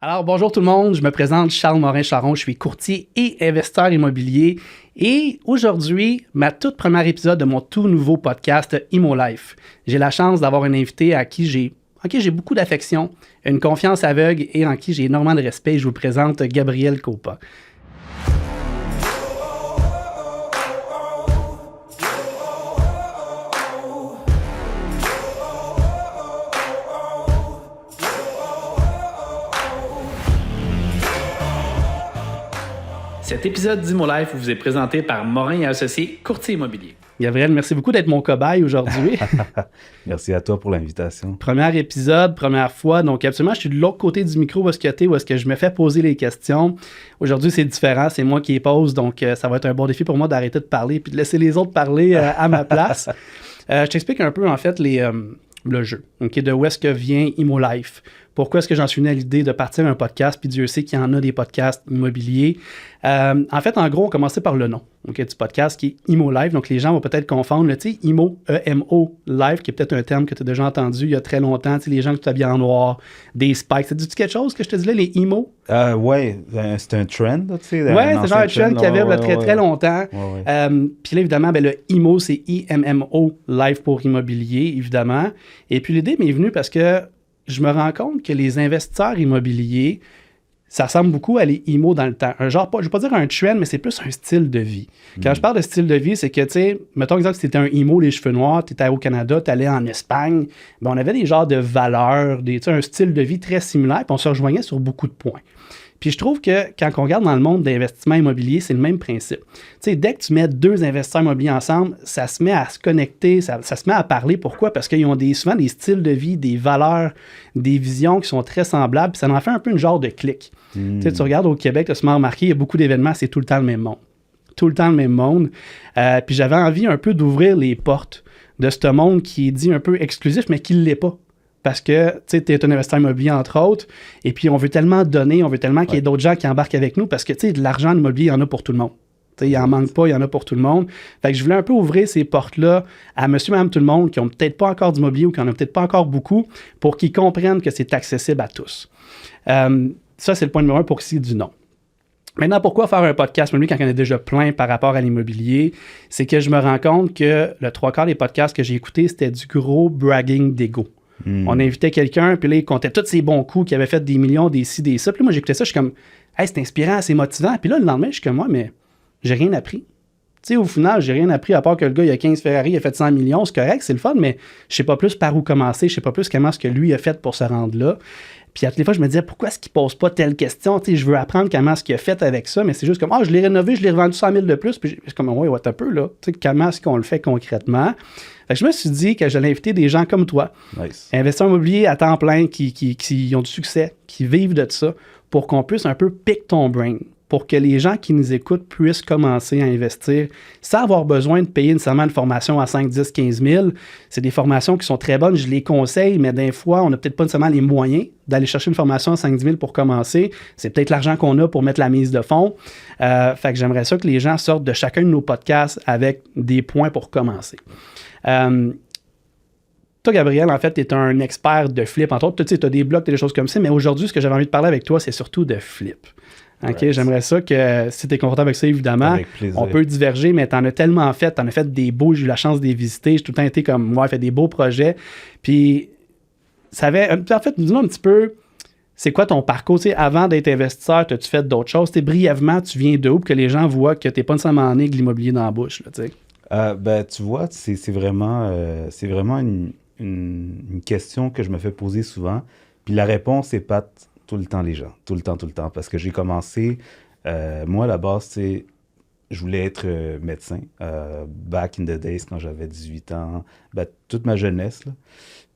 Alors, bonjour tout le monde, je me présente Charles Morin-Charon, je suis courtier et investisseur immobilier et aujourd'hui, ma toute première épisode de mon tout nouveau podcast ImoLife. J'ai la chance d'avoir un invité en qui j'ai beaucoup d'affection, une confiance aveugle et en qui j'ai énormément de respect. Je vous présente Gabriel Copa. Cet épisode d'ImoLife vous est présenté par Morin et Associés, courtier immobilier. Gabriel, merci beaucoup d'être mon cobaye aujourd'hui. Merci à toi pour l'invitation. Premier épisode, première fois. Donc, absolument, je suis de l'autre côté du micro où est-ce que je me fais poser les questions. Aujourd'hui, c'est différent. C'est moi qui les pose. Donc, ça va être un bon défi pour moi d'arrêter de parler puis de laisser les autres parler à ma place. Je t'explique un peu, en fait, le jeu. Okay, de où est-ce que vient ImoLife? Pourquoi est-ce que j'en suis venu à l'idée de partir un podcast? Puis Dieu sait qu'il y en a des podcasts immobiliers. En fait, en gros, on commençait par le nom du podcast qui est ImoLife. Donc, les gens vont peut-être confondre, tu sais, IMO, E-M-O, Life, qui est peut-être un terme que tu as déjà entendu il y a très longtemps. Tu sais, les gens qui t'habillent en noir, des spikes. Ça dit quelque chose que je te dis là, les IMO? Oui, c'est un trend, tu sais. Oui, c'est genre un trend qu'il y avait très longtemps. Puis là, évidemment, le IMO, c'est I-M-M-O, Life pour immobilier, évidemment. Et puis, l'idée m'est venue parce que je me rends compte que les investisseurs immobiliers, ça ressemble beaucoup à les IMO dans le temps. Je ne vais pas dire un trend, mais c'est plus un style de vie. Quand je parle de style de vie, c'est que, tu sais, mettons exemple, si tu étais un IMO, les cheveux noirs, tu étais au Canada, tu allais en Espagne, on avait des genres de valeurs, un style de vie très similaire, puis on se rejoignait sur beaucoup de points. Puis je trouve que quand on regarde dans le monde d'investissement immobilier, c'est le même principe. Tu sais, dès que tu mets deux investisseurs immobiliers ensemble, ça se met à se connecter, ça se met à parler. Pourquoi? Parce qu'ils ont souvent des styles de vie, des valeurs, des visions qui sont très semblables, puis ça en fait un peu une genre de clique. Tu sais, tu regardes au Québec, tu as souvent remarqué, il y a beaucoup d'événements, c'est tout le temps le même monde. Tout le temps le même monde. Puis j'avais envie un peu d'ouvrir les portes de ce monde qui est dit un peu exclusif, mais qui ne l'est pas. Parce que tu es un investisseur immobilier, entre autres, et puis on veut tellement donner, on veut tellement qu'il y ait d'autres gens qui embarquent avec nous, parce que de l'argent en immobilier, il y en a pour tout le monde. Il n'en manque pas, il y en a pour tout le monde. Fait que je voulais un peu ouvrir ces portes-là à monsieur, madame, tout le monde, qui n'ont peut-être pas encore d'immobilier ou qui n'en ont peut-être pas encore beaucoup, pour qu'ils comprennent que c'est accessible à tous. Ça, c'est le point numéro 1 pour ce qui est du nom. Maintenant, pourquoi faire un podcast immobilier quand il y en a déjà plein par rapport à l'immobilier? C'est que je me rends compte que le 3/4 des podcasts que j'ai écoutés, c'était du gros bragging d'ego. On invitait quelqu'un, puis là, il comptait tous ses bons coups, qu'il avait fait des millions, des ci, des ça. Puis là, moi, j'écoutais ça, je suis comme, hey, c'est inspirant, c'est motivant. Puis là, le lendemain, je suis comme, moi, mais j'ai rien appris. Tu sais, au final, j'ai rien appris à part que le gars, il a 15 Ferrari, il a fait 100 millions, c'est correct, c'est le fun, mais je sais pas plus par où commencer, je sais pas plus comment ce que lui a fait pour se rendre là. Puis à toutes les fois, je me disais, pourquoi est-ce qu'il pose pas telle question? Tu sais, je veux apprendre comment ce qu'il a fait avec ça, mais c'est juste comme, je l'ai rénové, je l'ai revendu 100 000 de plus. Puis c'est comme, ouais, what un peu, là. Tu sais, comment est-ce qu'on le fait concrètement? Fait que je me suis dit que j'allais inviter des gens comme toi, investisseurs immobiliers à temps plein, qui ont du succès, qui vivent de ça, pour qu'on puisse un peu pick ton brain, pour que les gens qui nous écoutent puissent commencer à investir sans avoir besoin de payer nécessairement une formation à 5, 10, 15 000. C'est des formations qui sont très bonnes, je les conseille, mais des fois, on n'a peut-être pas nécessairement les moyens d'aller chercher une formation à 5, 10 000 pour commencer. C'est peut-être l'argent qu'on a pour mettre la mise de fonds. Fait que j'aimerais ça que les gens sortent de chacun de nos podcasts avec des points pour commencer. Toi, Gabriel, en fait, tu es un expert de flip. Entre autres, tu as des blogs, des choses comme ça, mais aujourd'hui, ce que j'avais envie de parler avec toi, c'est surtout de flip. OK, right. J'aimerais ça que, si tu es confortable avec ça, évidemment, on peut diverger, mais tu en as tellement fait, tu en as fait des beaux, j'ai eu la chance de les visiter, j'ai tout le temps été comme moi, fait des beaux projets. Puis, en fait, dis-nous un petit peu, c'est quoi ton parcours? Tu sais, avant d'être investisseur, as-tu fait d'autres choses? Brièvement, tu viens de où pour que les gens voient que tu n'es pas nécessairement né de l'immobilier dans la bouche, là, tu sais? Tu vois, c'est vraiment une question que je me fais poser souvent. Puis la réponse épate tout le temps les gens. Tout le temps. Parce que j'ai commencé, moi, à la base, je voulais être médecin. Back in the days, quand j'avais 18 ans, toute ma jeunesse, là.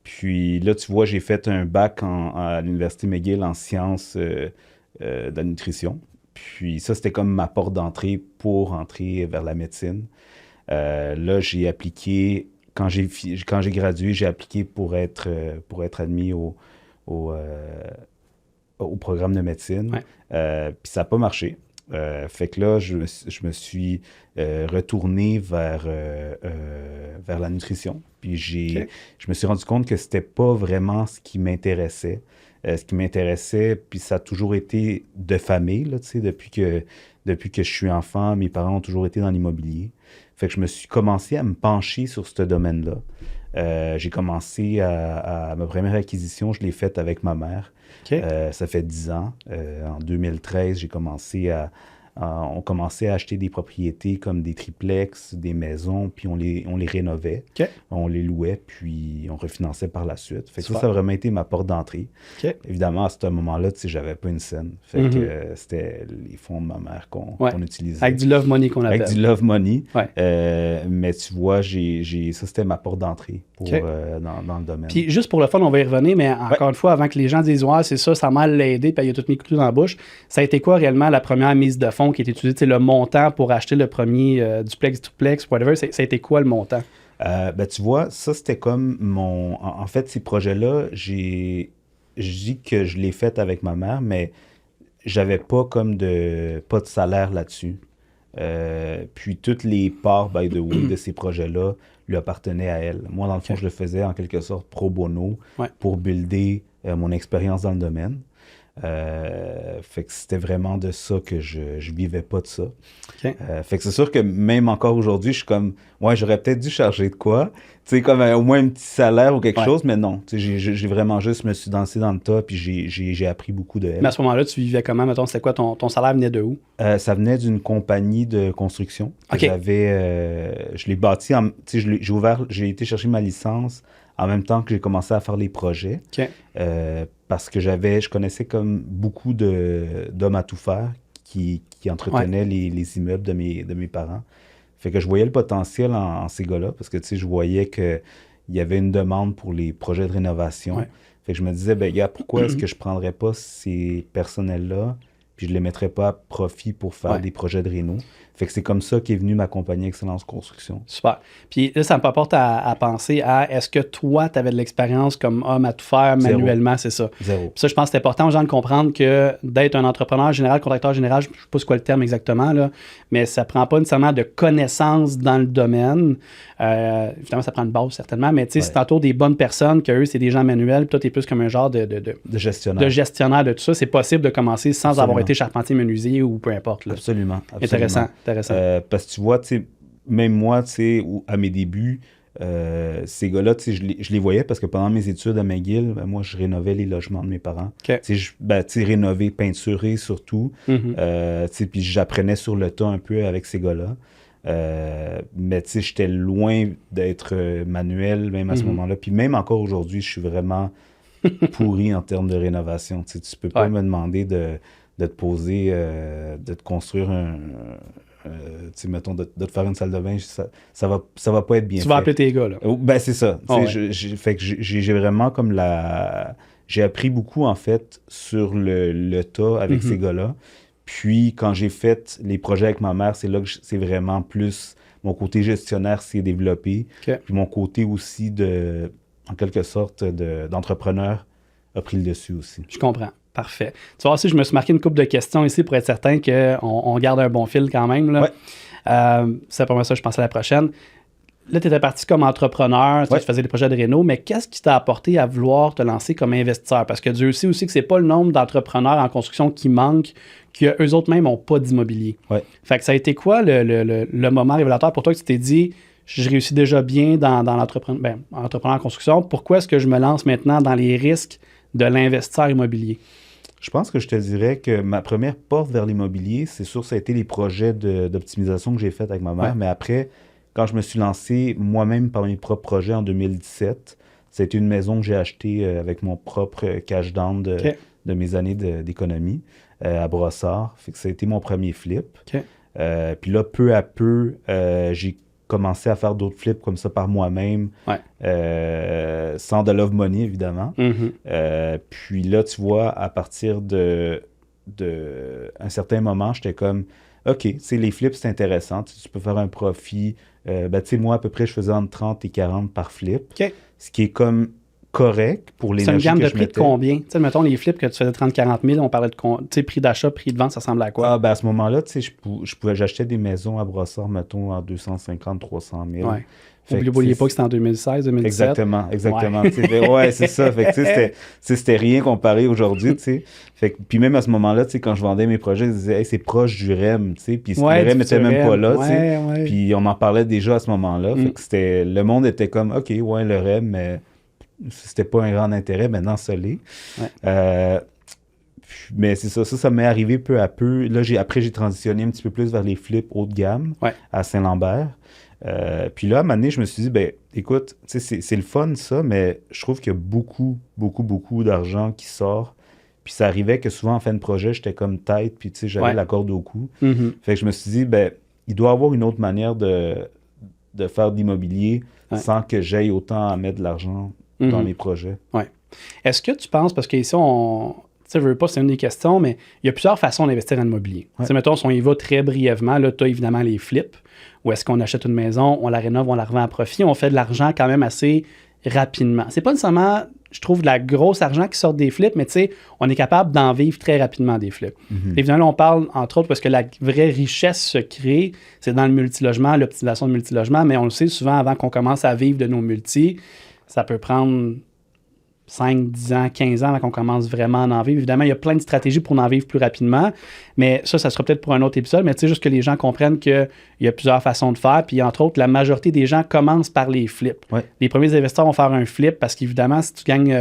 Puis là, tu vois, j'ai fait un bac à l'Université McGill en sciences de la nutrition. Puis ça, c'était comme ma porte d'entrée pour entrer vers la médecine. Là, j'ai appliqué, quand j'ai gradué, j'ai appliqué pour être admis au programme de médecine. Ouais. Puis ça n'a pas marché. Fait que là, je me suis retourné vers la nutrition. Puis je me suis rendu compte que c'était pas vraiment ce qui m'intéressait. Ce qui m'intéressait, puis ça a toujours été de famille, là, tu sais, depuis que je suis enfant, mes parents ont toujours été dans l'immobilier. Fait que je me suis commencé à me pencher sur ce domaine-là. J'ai commencé à ma première acquisition, je l'ai faite avec ma mère. Ça fait 10 ans. En 2013, on commençait à acheter des propriétés comme des triplex, des maisons, puis on les rénovait. On les louait, puis on refinançait par la suite. Fait que ça a vraiment été ma porte d'entrée. Évidemment, à ce moment-là, tu sais, j'avais pas une scène. Fait que c'était les fonds de ma mère qu'on utilisait. Avec du love money qu'on appelle. Avec du love money. Mais tu vois, ça, c'était ma porte d'entrée dans le domaine. Puis juste pour le fun, on va y revenir, mais encore une fois, avant que les gens disent « Ouais, c'est ça, ça m'a aidé, puis il a tout mis le couteau dans la bouche », ça a été quoi réellement la première mise de fonds qui est utilisée, le montant pour acheter le premier duplex, whatever, ça a été quoi le montant? Tu vois, ça c'était comme En fait, ces projets-là, je dis que je l'ai fait avec ma mère, mais j'avais pas pas de salaire là-dessus. Puis toutes les parts, by the way, de ces projets-là lui appartenaient à elle. Moi, dans le fond, je le faisais en quelque sorte pro bono pour builder mon expérience dans le domaine. Fait que c'était vraiment de ça que je vivais pas de ça. Fait que c'est sûr que même encore aujourd'hui, je suis comme, j'aurais peut-être dû charger de quoi, tu sais, comme au moins un petit salaire ou quelque chose, mais non, tu sais, j'ai vraiment juste me suis dansé dans le tas, puis j'ai appris beaucoup de elle. Mais à ce moment-là, tu vivais comment, mettons, c'était quoi, ton salaire venait de où? Ça venait d'une compagnie de construction. Je l'ai bâti, tu sais, j'ai été chercher ma licence en même temps que j'ai commencé à faire les projets. Parce que je connaissais comme beaucoup d'hommes à tout faire qui entretenaient les immeubles de mes parents. Fait que je voyais le potentiel en ces gars-là, parce que, tu sais, je voyais qu'il y avait une demande pour les projets de rénovation. Fait que je me disais, gars, pourquoi est-ce que je prendrais pas ces personnels-là puis je les mettrais pas à profit pour faire des projets de réno. Fait que c'est comme ça qu'est venue ma compagnie Excellence Construction. Super. Puis là, ça me porte à penser à est-ce que toi, tu avais de l'expérience comme homme à tout faire manuellement, c'est ça? Zéro. Puis ça, je pense que c'est important aux gens de comprendre que d'être un entrepreneur général, contracteur général, je ne sais pas c'est quoi le terme exactement, là, mais ça ne prend pas nécessairement de connaissances dans le domaine. Évidemment, ça prend une base certainement, mais tu sais, c'est tantôt des bonnes personnes, qu'eux, c'est des gens manuels, puis toi, tu es plus comme un genre de gestionnaire. De gestionnaire de tout ça. C'est possible de commencer sans avoir été charpentier menuisier ou peu importe. Là. Absolument. Intéressant. Parce que tu vois, même moi, à mes débuts, ces gars-là, je les voyais parce que pendant mes études à McGill, moi, je rénovais les logements de mes parents. Rénover, peinturer surtout. Puis j'apprenais sur le tas un peu avec ces gars-là. Mais j'étais loin d'être manuel, même à ce moment-là. Puis même encore aujourd'hui, je suis vraiment pourri en termes de rénovation. Tu peux pas me demander de te poser, de te construire mettons, de te faire une salle de bain, ça va pas être bien fait. Tu vas appeler tes gars, là. C'est ça. Fait que j'ai vraiment comme j'ai appris beaucoup, en fait, sur le tas avec ces gars-là. Puis, quand j'ai fait les projets avec ma mère, c'est là que c'est vraiment plus... Mon côté gestionnaire s'est développé. Puis mon côté aussi en quelque sorte, d'entrepreneur a pris le dessus aussi. Je comprends. Parfait. Tu vois, aussi, je me suis marqué une couple de questions ici pour être certain qu'on garde un bon fil quand même. Là. C'est pour moi ça, je pense à la prochaine. Là, tu étais parti comme entrepreneur, tu faisais des projets de réno, mais qu'est-ce qui t'a apporté à vouloir te lancer comme investisseur? Parce que Dieu sait aussi que c'est pas le nombre d'entrepreneurs en construction qui manque, qu'eux autres même n'ont pas d'immobilier. Fait que ça a été quoi le moment révélateur pour toi que tu t'es dit, je réussis déjà bien dans entrepreneur en construction, pourquoi est-ce que je me lance maintenant dans les risques de l'investisseur immobilier? Je pense que je te dirais que ma première porte vers l'immobilier, c'est sûr, ça a été les projets d'optimisation que j'ai faits avec ma mère, mais après... Quand je me suis lancé moi-même par mes propres projets en 2017, c'était une maison que j'ai achetée avec mon propre cash down de mes années d'économie à Brossard. Fait que ça a été mon premier flip. Puis là, peu à peu, j'ai commencé à faire d'autres flips comme ça par moi-même, sans de love money, évidemment. Puis là, tu vois, à partir de un certain moment, j'étais comme... OK, les flips, c'est intéressant. Tu peux faire un profit. Moi, à peu près, je faisais entre 30 et 40 par flip. Ce qui est comme correct pour l'énergie c'est une gamme que de je prix de mettais. combien? Tu sais, mettons les flips que tu faisais 30-40 000, on parlait de prix d'achat, prix de vente, ça ressemble à quoi? Ah, ben à ce moment-là, tu sais, j'achetais des maisons à Brossard, mettons, en 250-300 000. Ouais. Fait que, N'oubliez tu sais, pas que c'était en 2016, 2017. Exactement. Ouais. Tu sais, ouais, c'est ça. Fait que, tu sais, c'était rien comparé aujourd'hui, tu sais. Fait que, puis même à ce moment-là, tu sais, quand je vendais mes projets, je disais, hey, c'est proche du REM, tu sais. Puis le REM n'était même pas là, tu sais. Ouais. Puis on en parlait déjà à ce moment-là. Fait que le monde était comme, OK, ouais, le REM, mais c'était pas un grand intérêt. Maintenant, ça l'est. Ouais. Mais c'est ça m'est arrivé peu à peu. Là, après, j'ai transitionné un petit peu plus vers les flips haut de gamme à Saint-Lambert. Puis là, à un moment donné, je me suis dit, ben, écoute, c'est le fun, ça, mais je trouve qu'il y a beaucoup d'argent qui sort. Puis ça arrivait que souvent, en fin de projet, j'étais comme tête, puis tu sais, j'avais la corde au cou. Fait que je me suis dit, ben, il doit y avoir une autre manière de faire de l'immobilier sans que j'aille autant à mettre de l'argent dans mes projets. Ouais. Est-ce que tu penses, parce qu'ici, tu sais, veux pas, c'est une des questions, mais il y a plusieurs façons d'investir en immobilier. Tu sais, mettons, si on y va très brièvement, là, tu as évidemment les flips, où est-ce qu'on achète une maison, on la rénove, on la revend à profit, on fait de l'argent quand même assez rapidement. C'est pas nécessairement, je trouve, de la grosse argent qui sort des flips, mais tu sais, on est capable d'en vivre très rapidement des flips. Évidemment, là, on parle, entre autres, parce que la vraie richesse se crée, c'est dans le multilogement, l'optimisation de multilogement, mais on le sait souvent, avant qu'on commence à vivre de nos multis, ça peut prendre 5, 10 ans, 15 ans avant qu'on commence vraiment à en vivre. Évidemment, il y a plein de stratégies pour en vivre plus rapidement, mais ça sera peut-être pour un autre épisode, mais tu sais, juste que les gens comprennent qu'il y a plusieurs façons de faire, puis entre autres, la majorité des gens commencent par les flips. Ouais. Les premiers investisseurs vont faire un flip parce qu'évidemment, si tu gagnes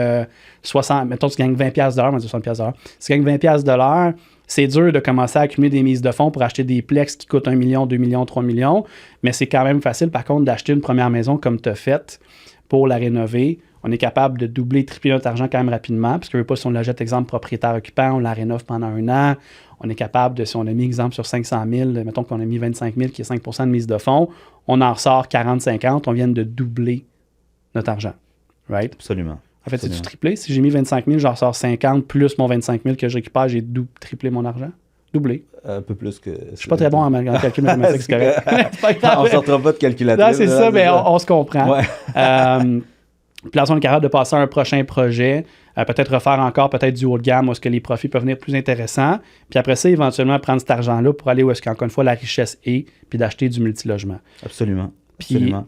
60, mettons, tu gagnes 20$, on va dire 60$, si tu gagnes 20$, c'est dur de commencer à accumuler des mises de fonds pour acheter des plex qui coûtent 1 million, 2 millions, 3 millions, mais c'est quand même facile, par contre, d'acheter une première maison comme tu as fait pour la rénover. On est capable de doubler, tripler notre argent quand même rapidement, parce que pas si on la jette, exemple, propriétaire occupant, on la rénove pendant 1 an. On est capable de, si on a mis, exemple, sur 500 000, mettons qu'on a mis 25 000, qui est 5 % de mise de fonds, on en ressort 40-50, on vient de doubler notre argent. Right? Absolument. En fait, c'est-tu triplé? Si j'ai mis 25 000, j'en ressors 50, plus mon 25 000 que je récupère, j'ai triplé mon argent. Doublé. Un peu plus que... Je suis pas très bon en calcul mathématique, c'est correct. C'est pas grave. On ne sortira pas de calculatrice. Non, c'est ça, mais on se comprend. Ouais. Puis là, on est capable de passer à un prochain projet, peut-être refaire encore peut-être du haut de gamme où est-ce que les profits peuvent venir plus intéressants. Puis après ça, éventuellement, prendre cet argent-là pour aller où est-ce qu'encore une fois, la richesse est, puis d'acheter du multilogement. Absolument. Puis, Absolument.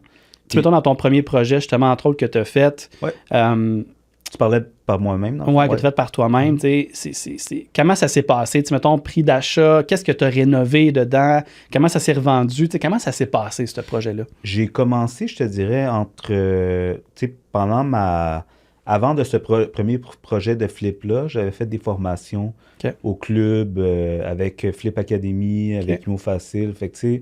tu mettons dans ton premier projet, justement, entre autres, que tu as fait... Ouais. Tu parlais par moi-même, non? Oui, que tu as fait par toi-même. Comment ça s'est passé? Mettons, prix d'achat, qu'est-ce que tu as rénové dedans? Comment ça s'est revendu? Comment ça s'est passé, ce projet-là? J'ai commencé, je te dirais, avant de ce premier projet de flip-là, j'avais fait des formations au club, avec Flip Academy, avec Imo Facile. Fait que, tu sais...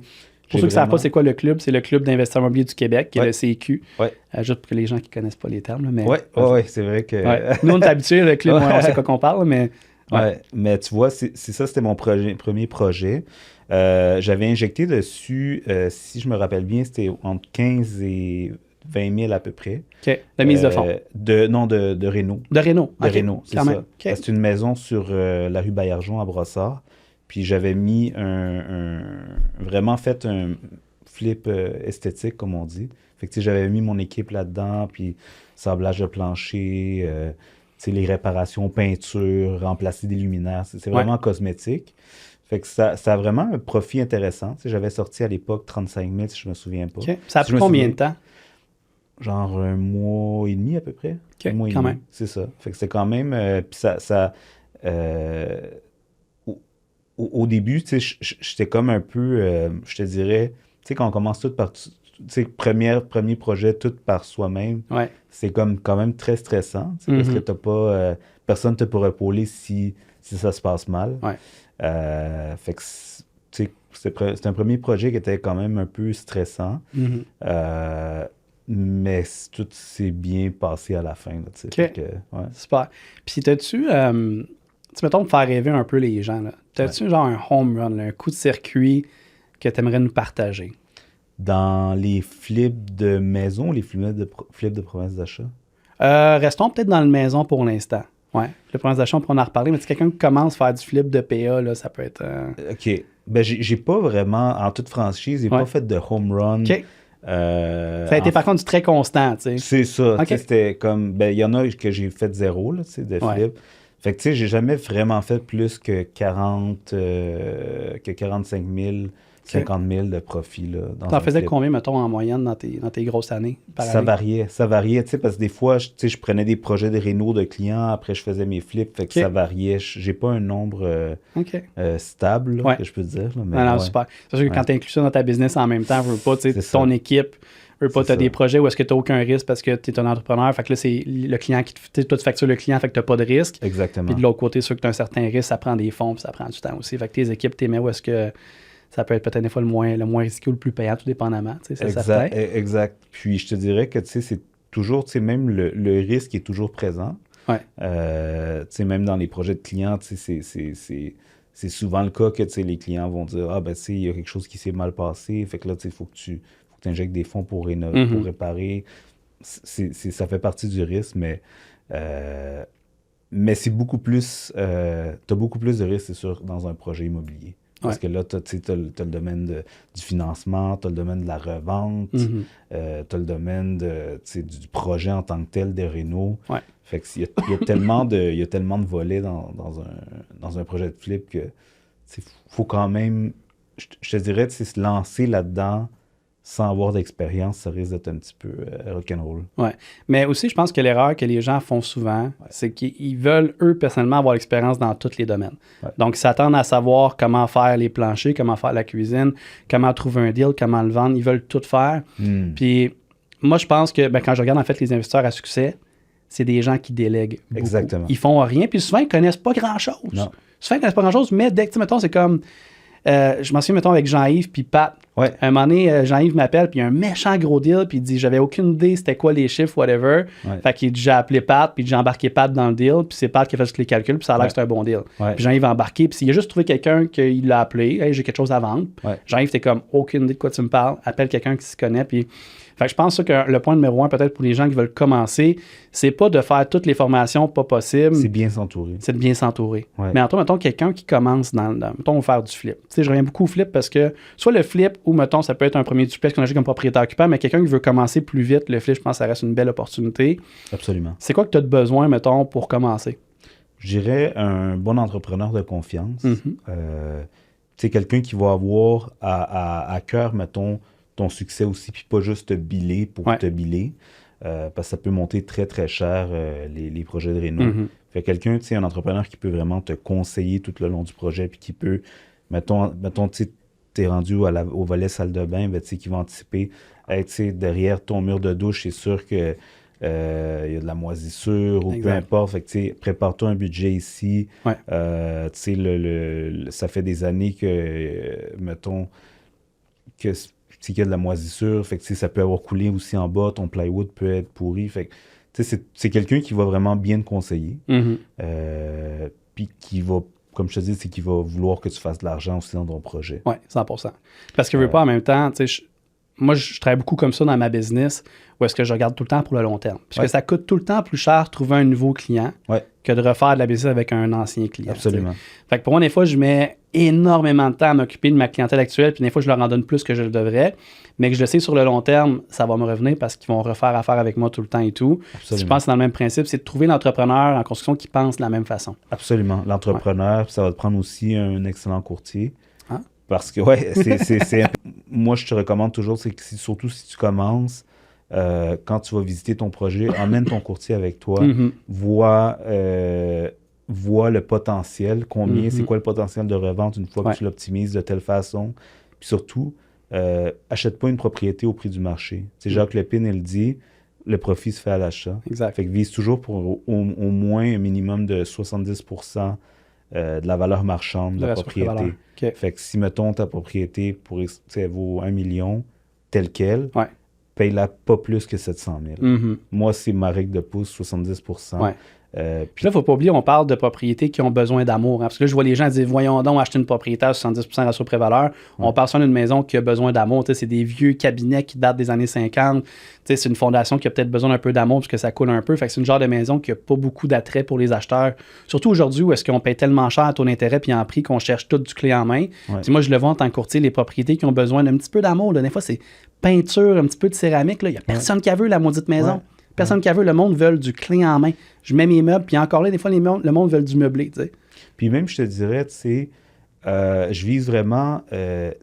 Pour ceux qui ne savent pas c'est quoi le club, c'est le Club d'investisseurs immobiliers du Québec, qui est le CQ. Ouais. Juste pour que les gens qui ne connaissent pas les termes. Là, mais, ouais, c'est vrai que... Nous, on est habitués, le club, on sait quoi qu'on parle, mais... Ouais, mais tu vois, c'est ça, c'était mon premier projet. J'avais injecté dessus, si je me rappelle bien, c'était entre 15 et 20 000 à peu près. OK. La mise de fonds. De réno. De réno. De réno, c'est ça. Okay. C'est une maison sur la rue Baillargeon à Brossard. Puis j'avais mis vraiment fait un flip esthétique, comme on dit. Fait que j'avais mis mon équipe là-dedans, puis sablage de plancher, les réparations, peinture, remplacer des luminaires. C'est vraiment cosmétique. Fait que ça a vraiment un profit intéressant. J'avais sorti à l'époque 35 000, si je me souviens pas. Okay. Ça a pris combien de temps? Genre 1 mois et demi à peu près. Okay, 1 mois et demi. Même. C'est ça. Fait que c'est quand même... puis au début, j'étais comme un peu, je te dirais, tu sais, quand on commence tout par, premier projet, tout par soi-même, c'est comme quand même très stressant, parce que t'as pas, personne ne te pourra épauler si ça se passe mal. Fait que, c'est un premier projet qui était quand même un peu stressant, mais tout s'est bien passé à la fin. Là, okay. Super. Puis t'as-tu... mettons, pour faire rêver un peu les gens, t'as-tu genre un home run, un coup de circuit que tu aimerais nous partager? Dans les flips de maison ou les flips de promesses d'achat? Restons peut-être dans le maison pour l'instant. Ouais. Le promesse d'achat, on pourra en reparler, mais si quelqu'un qui commence à faire du flip de PA, là, ça peut être... OK. Ben, j'ai pas vraiment, en toute franchise, j'ai pas fait de home run. Okay. Ça a été par contre du très constant, tu sais. C'est ça. Okay. C'était comme... Ben, il y en a que j'ai fait 0, là, tu sais, de flip. Fait que, tu sais, j'ai jamais vraiment fait plus que 45 000, 50 000 de profit, là. T'en faisais combien, mettons, en moyenne dans tes grosses années par ça année? Ça variait, tu sais, parce que des fois, tu sais, je prenais des projets de réno de clients, après je faisais mes flips, fait que ça variait. J'ai pas un nombre stable, là, que je peux dire. Là, mais non, super. C'est sûr que quand tu inclus ça dans ta business en même temps, veux pas, tu sais, ton équipe, veux pas, tu as des projets où est-ce que tu n'as aucun risque parce que tu es un entrepreneur, fait que là, c'est le client qui te... Toi, tu factures le client, fait que tu n'as pas de risque. Exactement. Puis de l'autre côté, sûr que tu as un certain risque, ça prend des fonds, puis ça prend du temps aussi. Fait que tes équipes, tu les mets où est-ce que ça peut être peut-être des fois le moins risqué ou le plus payant, tout dépendamment. C'est certain. Exact. Puis je te dirais que c'est toujours, même le risque est toujours présent. Ouais. Même dans les projets de clients, c'est souvent le cas que les clients vont dire « Ah, ben, il y a quelque chose qui s'est mal passé. » Fait que là, il faut que tu injectes des fonds pour réparer. Ça fait partie du risque, mais c'est beaucoup plus... tu as beaucoup plus de risques, c'est sûr, dans un projet immobilier. Parce que là, tu as le domaine du financement, tu as le domaine de la revente, tu as le domaine du projet en tant que tel, des rénaux. Ouais. Fait qu'il y a tellement de volets dans un projet de flip que faut quand même, je te dirais, se lancer là-dedans sans avoir d'expérience, ça risque d'être un petit peu rock'n'roll. Oui. Mais aussi, je pense que l'erreur que les gens font souvent, c'est qu'ils veulent, eux, personnellement, avoir l'expérience dans tous les domaines. Ouais. Donc, ils s'attendent à savoir comment faire les planchers, comment faire la cuisine, comment trouver un deal, comment le vendre. Ils veulent tout faire. Puis, moi, je pense que quand je regarde, en fait, les investisseurs à succès, c'est des gens qui délèguent beaucoup. Exactement. Ils font rien, puis souvent, ils connaissent pas grand-chose. Non. Souvent, ils connaissent pas grand-chose, mais dès que, mettons, c'est comme... je m'en souviens, mettons, avec Jean-Yves puis Pat. Ouais. Un moment donné, Jean-Yves m'appelle, puis il y a un méchant gros deal, puis il dit, j'avais aucune idée c'était quoi les chiffres, whatever. Ouais. Fait qu'il dit, j'ai appelé Pat, puis j'ai embarqué Pat dans le deal, puis c'est Pat qui a fait tous les calculs, puis ça a l'air que c'est un bon deal. Ouais. Puis Jean-Yves a embarqué, puis il a juste trouvé quelqu'un qui l'a appelé, hey, j'ai quelque chose à vendre. Ouais. Jean-Yves, t'es comme, aucune idée de quoi tu me parles, appelle quelqu'un qui se connaît, puis... Fait que je pense que le point numéro 1, peut-être pour les gens qui veulent commencer, c'est pas de faire toutes les formations pas possibles. C'est bien s'entourer. C'est de bien s'entourer. Ouais. Mais mettons, quelqu'un qui commence mettons, on va faire du flip. Tu sais, je reviens beaucoup au flip parce que soit le flip ou, mettons, ça peut être un premier duplex qu'on achète comme propriétaire occupant, mais quelqu'un qui veut commencer plus vite, le flip, je pense que ça reste une belle opportunité. Absolument. C'est quoi que tu as de besoin, mettons, pour commencer? Je dirais un bon entrepreneur de confiance. Tu sais, quelqu'un qui va avoir à cœur, mettons, ton succès aussi, puis pas juste te biller pour te biller, parce que ça peut monter très, très cher, les projets de réno. Fait quelqu'un, tu sais, un entrepreneur qui peut vraiment te conseiller tout le long du projet, puis qui peut, mettons tu sais, t'es rendu au volet salle de bain, ben, tu sais, qui va anticiper, hey, tu sais, derrière ton mur de douche, c'est sûr que y a de la moisissure ou peu importe. Fait que, tu sais, prépare-toi un budget ici. Tu sais, ça fait des années que, mettons, que qu'il y a de la moisissure, fait que ça peut avoir coulé aussi en bas, ton plywood peut être pourri, fait que c'est quelqu'un qui va vraiment bien te conseiller, puis qui va, comme je te dis, c'est qui va vouloir que tu fasses de l'argent aussi dans ton projet. Oui, 100%. Parce que je veux pas en même temps, tu sais, moi je travaille beaucoup comme ça dans ma business, où est-ce que je regarde tout le temps pour le long terme. Parce que ça coûte tout le temps plus cher de trouver un nouveau client que de refaire de la business avec un ancien client. Absolument. T'sais. Fait que pour moi, des fois, je mets énormément de temps à m'occuper de ma clientèle actuelle, puis des fois, je leur en donne plus que je le devrais, mais que je le sais sur le long terme, ça va me revenir parce qu'ils vont refaire affaire avec moi tout le temps et tout. Je pense que c'est dans le même principe, c'est de trouver l'entrepreneur en construction qui pense de la même façon. Absolument. L'entrepreneur, ça va te prendre aussi un excellent courtier. Ah. Parce que, moi, je te recommande toujours, c'est que surtout si tu commences, quand tu vas visiter ton projet, emmène ton courtier avec toi, vois le potentiel, c'est quoi le potentiel de revente une fois que tu l'optimises de telle façon. Puis surtout, achète pas une propriété au prix du marché. C'est Jacques Lépine, il dit, le profit se fait à l'achat. Exact. Fait que vise toujours pour au moins un minimum de 70% de la valeur marchande de la propriété. Okay. Fait que si, mettons, ta propriété elle vaut 1 million, telle qu'elle, paye-la pas plus que 700 000. Moi, c'est ma règle de pouce, 70%. Puis là, il ne faut pas oublier, on parle de propriétés qui ont besoin d'amour. Hein, parce que là, je vois les gens dire, voyons donc, acheter une propriété à 70% ratio pré-valeur. On parle souvent d'une maison qui a besoin d'amour. C'est des vieux cabinets qui datent des années 50. C'est une fondation qui a peut-être besoin d'un peu d'amour parce que ça coule un peu. Fait que c'est une genre de maison qui n'a pas beaucoup d'attrait pour les acheteurs. Surtout aujourd'hui où est-ce qu'on paye tellement cher à taux d'intérêt puis en prix qu'on cherche tout du clé en main. Moi, je le vois en tant que courtier, les propriétés qui ont besoin d'un petit peu d'amour. Là, des fois, c'est peinture, un petit peu de céramique. Il n'y a personne qui a vu la maudite maison. Personne qui a vu, le monde veut du clé en main. Je mets mes meubles, puis encore là, des fois, le monde veut du meublé, tu sais. Puis même, je te dirais, tu sais, je vise vraiment, tu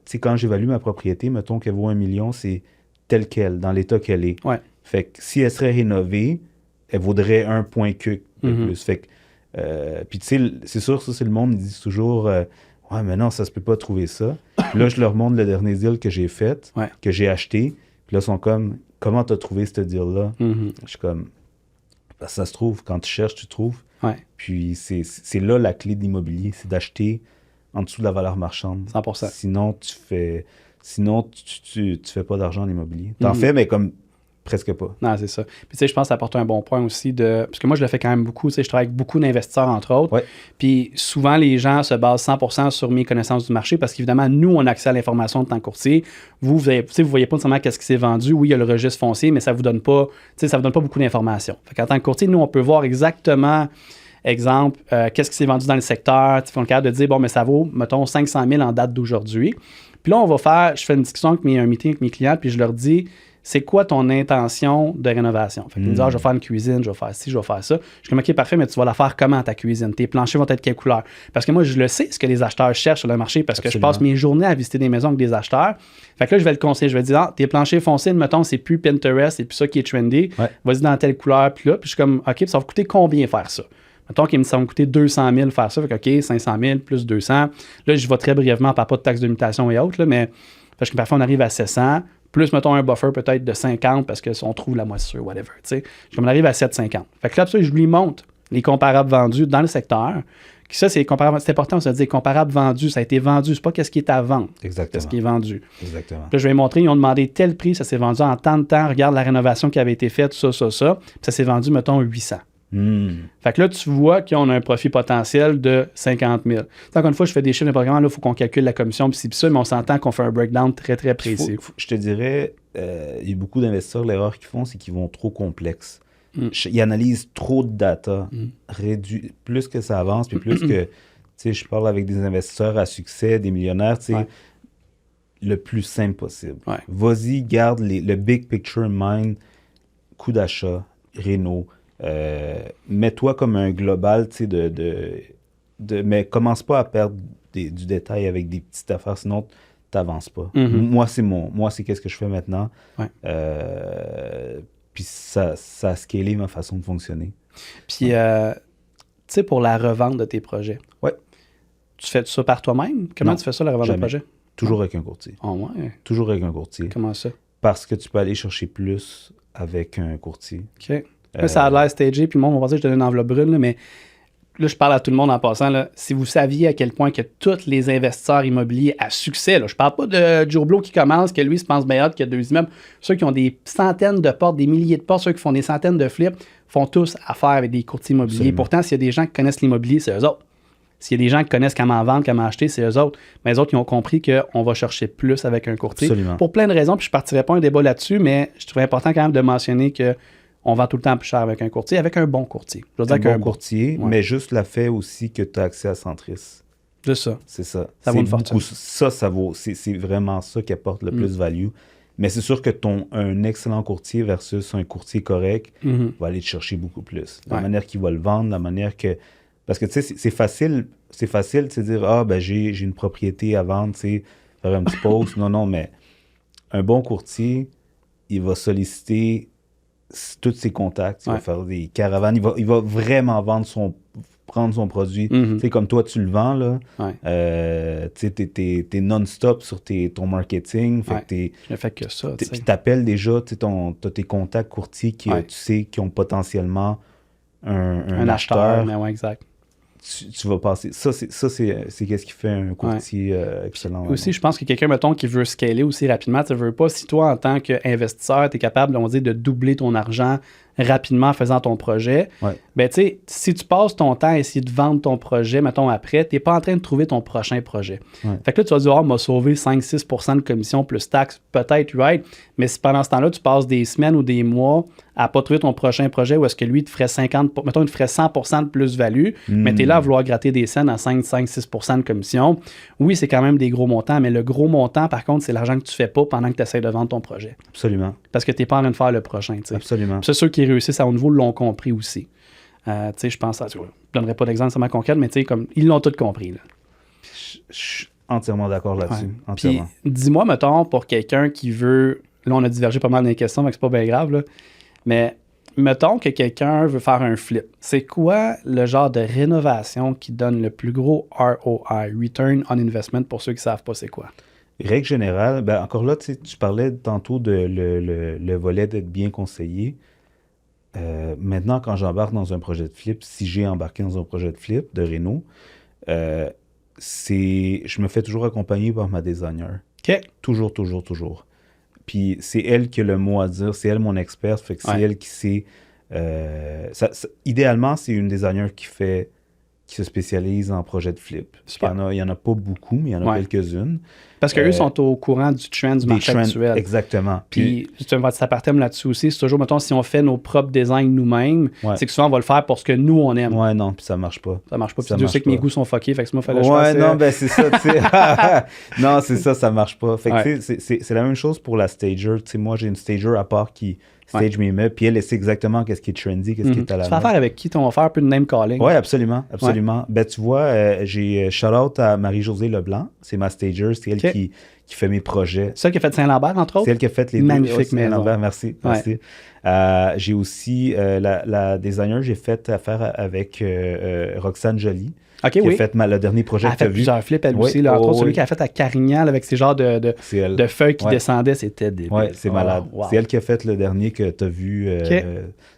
sais, quand j'évalue ma propriété, mettons qu'elle vaut 1 million, c'est telle qu'elle, dans l'état qu'elle est. Ouais. Fait que si elle serait rénovée, elle vaudrait un point que de plus. Fait que, puis tu sais, c'est sûr, ça, c'est le monde, ils disent toujours, ouais, mais non, ça se peut pas trouver ça. Puis là, je leur montre le dernier deal que j'ai fait, que j'ai acheté. Puis là, ils sont comme, comment t'as trouvé ce deal-là? Je suis comme, ben, ça se trouve, quand tu cherches, tu trouves. Puis c'est là la clé de l'immobilier, c'est d'acheter en dessous de la valeur marchande. 100%. Sinon, tu fais pas d'argent en immobilier. T'en fais, mais comme presque pas. Non, c'est ça. Puis tu sais, je pense que ça apporte un bon point aussi parce que moi, je le fais quand même beaucoup. Tu sais, je travaille avec beaucoup d'investisseurs, entre autres. Puis souvent, les gens se basent 100% sur mes connaissances du marché parce qu'évidemment, nous, on a accès à l'information de tant courtier. Vous voyez pas nécessairement qu'est-ce qui s'est vendu. Oui, il y a le registre foncier, mais ça vous donne pas, ça vous donne pas beaucoup d'informations. Fait qu'en tant que courtier, nous, on peut voir exactement, exemple, qu'est-ce qui s'est vendu dans le secteur. On est capable de dire, bon, mais ça vaut, mettons, 500 000 en date d'aujourd'hui. Puis là, je fais une discussion un meeting avec mes clients, puis je leur dis, c'est quoi ton intention de rénovation? Fait qu'ils me disent, je vais faire une cuisine, je vais faire ci, je vais faire ça. Je suis comme, OK, parfait, mais tu vas la faire comment ta cuisine? Tes planchers vont être quelle couleur? Parce que moi, je le sais, ce que les acheteurs cherchent sur le marché, parce que je passe mes journées à visiter des maisons avec des acheteurs. Fait que là, je vais le conseiller. Je vais dire, tes planchers foncés, mettons, c'est plus Pinterest, c'est plus ça qui est trendy. Vas-y dans telle couleur, puis là, puis je suis comme, OK, ça va coûter combien faire ça? Mettons qu'il me semble coûter 200 000 faire ça. Fait que, OK, 500 000 plus 200. Là, je vais très brièvement, pas de taxes de mutation et autres, là, mais parce que parfois, on arrive à 700. Plus, mettons, un buffer peut-être de 50 parce qu'on trouve la moisissure, whatever. T'sais. On arrive à 750. Fait que là, je lui montre les comparables vendus dans le secteur. Ça, c'est important, on se dit comparables vendus, ça a été vendu. C'est pas qu'est-ce qui est à vendre. Exactement. C'est ce qui est vendu. Exactement. Puis là, je vais lui montrer, ils ont demandé tel prix, ça s'est vendu en tant de temps. Regarde la rénovation qui avait été faite, ça. Puis ça s'est vendu, mettons, 800. Fait que là, tu vois qu'on a un profit potentiel de 50 000. Encore une fois, je fais des chiffres de programme, là, il faut qu'on calcule la commission, puis ça, mais on s'entend qu'on fait un breakdown très, très précis. Je te dirais, il y a beaucoup d'investisseurs, l'erreur qu'ils font, c'est qu'ils vont trop complexes. Ils analysent trop de data, plus que ça avance, puis plus que, tu sais, je parle avec des investisseurs à succès, des millionnaires, tu sais, le plus simple possible. Vas-y, garde le big picture in mind, coût d'achat, réno. Mets-toi comme un global, tu sais, mais commence pas à perdre du détail avec des petites affaires, sinon t'avances pas. Moi, c'est qu'est-ce que je fais maintenant. Puis ça a scalé ma façon de fonctionner. Puis, tu sais, pour la revente de tes projets, tu fais ça par toi-même? Comment tu fais ça, la revente de projet? Toujours avec un courtier. Toujours avec un courtier. Comment ça? Parce que tu peux aller chercher plus avec un courtier. OK. Là, ça a l'air stagé, puis le monde va penser que je te donne une enveloppe brune, là, mais là, je parle à tout le monde en passant. Là, si vous saviez à quel point que tous les investisseurs immobiliers à succès, là, je parle pas de Joe Blow qui commence, que lui se pense meilleur qu'il y a 2 immeubles, ceux qui ont des centaines de portes, des milliers de portes, ceux qui font des centaines de flips, font tous affaire avec des courtiers immobiliers. Absolument. Pourtant, s'il y a des gens qui connaissent l'immobilier, c'est eux autres. S'il y a des gens qui connaissent comment vendre, comment acheter, c'est eux autres. Mais les autres, ils ont compris qu'on va chercher plus avec un courtier. Absolument. Pour plein de raisons, puis je ne partirai pas un débat là-dessus, mais je trouvais important quand même de mentionner que on vend tout le temps plus cher avec un courtier, avec un bon courtier. Je veux dire un bon courtier, mais juste le fait aussi que tu as accès à Centris. Juste ça. C'est ça. Ça vaut une fortune. Ça vaut. C'est vraiment ça qui apporte le plus value. Mais c'est sûr que un excellent courtier versus un courtier correct va aller te chercher beaucoup plus. La manière qu'il va le vendre, la manière que... Parce que, tu sais, c'est facile de se dire, j'ai une propriété à vendre, tu sais, faire un petit post. Non, mais un bon courtier, il va solliciter tous ses contacts, il va faire des caravanes, il va vraiment prendre son produit. Tu sais, comme toi, tu le vends, là. Tu sais, t'es non-stop sur ton marketing. Fait que je ne fais que ça. Puis t'appelles déjà, tu sais, t'as tes contacts courtiers qui, tu sais, qui ont potentiellement un acheteur. Mais exact. Tu vas passer. Ça, c'est qu'est-ce qui fait un courtier excellent. Aussi, je pense que quelqu'un, mettons, qui veut scaler aussi rapidement, tu ne veux pas, si toi, en tant qu'investisseur, tu es capable, on va dire, de doubler ton argent rapidement en faisant ton projet, ben tu sais, si tu passes ton temps à essayer de vendre ton projet, mettons après, tu n'es pas en train de trouver ton prochain projet. Fait que là, tu vas dire, on m'a sauvé 5-6% de commission plus taxes, peut-être, right? Mais si pendant ce temps-là, tu passes des semaines ou des mois à pas trouver ton prochain projet où est-ce que lui, il te ferait 100% de plus-value, mais tu es là à vouloir gratter des scènes à 5-6% de commission. Oui, c'est quand même des gros montants, mais le gros montant, par contre, c'est l'argent que tu fais pas pendant que tu essaies de vendre ton projet. Absolument. Parce que tu n'es pas en train de faire le prochain. T'sais. Absolument. Puis c'est ceux qui réussissent à haut niveau l'ont compris aussi. Je pense à... Je ne donnerai pas d'exemple sur ma conquête, mais comme ils l'ont tous compris. Là. Je suis entièrement d'accord là-dessus. Entièrement. Puis dis-moi, mettons, pour quelqu'un qui veut... Là, on a divergé pas mal dans les questions, mais c'est pas bien grave, là. Mais mettons que quelqu'un veut faire un flip. C'est quoi le genre de rénovation qui donne le plus gros ROI, Return on Investment, pour ceux qui ne savent pas c'est quoi? Règle générale, ben encore là, tu parlais tantôt de le volet d'être bien conseillé. Maintenant, quand j'embarque dans un projet de flip, si j'ai embarqué dans un projet de flip, de réno, je me fais toujours accompagner par ma designer. OK. Toujours, toujours, toujours. Puis c'est elle qui a le mot à dire, c'est elle mon experte, fait que c'est elle qui sait... idéalement, c'est une designer qui se spécialise en projet de flip. Il y en a pas beaucoup, mais il y en a quelques-unes. Parce qu'eux sont au courant du trend du marché actuel. Exactement. Puis, ça partait là-dessus aussi. C'est toujours, mettons, si on fait nos propres designs nous-mêmes, c'est que souvent, on va le faire pour ce que nous, on aime. Ouais, non, puis ça marche pas. Ça marche pas. Puis Dieu sait que mes goûts sont fuckés, fait que moi, il fallait que je fasse... non, ben c'est ça, tu sais. Non, c'est ça marche pas. Fait que, c'est la même chose pour la stager. Tu sais, moi, j'ai une stager à part qui stage mes meubles, puis elle sait exactement qu'est-ce qui est trendy, qu'est-ce qui est à la mode. Tu fais affaire avec qui? On va faire un peu de name calling. Oui, absolument. Ben, tu vois, j'ai shout-out à Marie-Josée Leblanc. C'est ma stager. C'est elle qui fait mes projets. C'est elle qui a fait Saint-Lambert, entre autres? C'est elle qui a fait les magnifique maison. Saint-Lambert, merci. J'ai aussi la designer, j'ai fait affaire avec Roxane Joly. Okay, qui a fait le dernier projet que tu as vu. Elle a fait plusieurs flips, elle aussi. Entre autres, celui qu'elle a fait à Carignan avec ces genres de feuilles qui descendaient, c'était débile. Oui, c'est malade. Wow. C'est elle qui a fait le dernier que tu as vu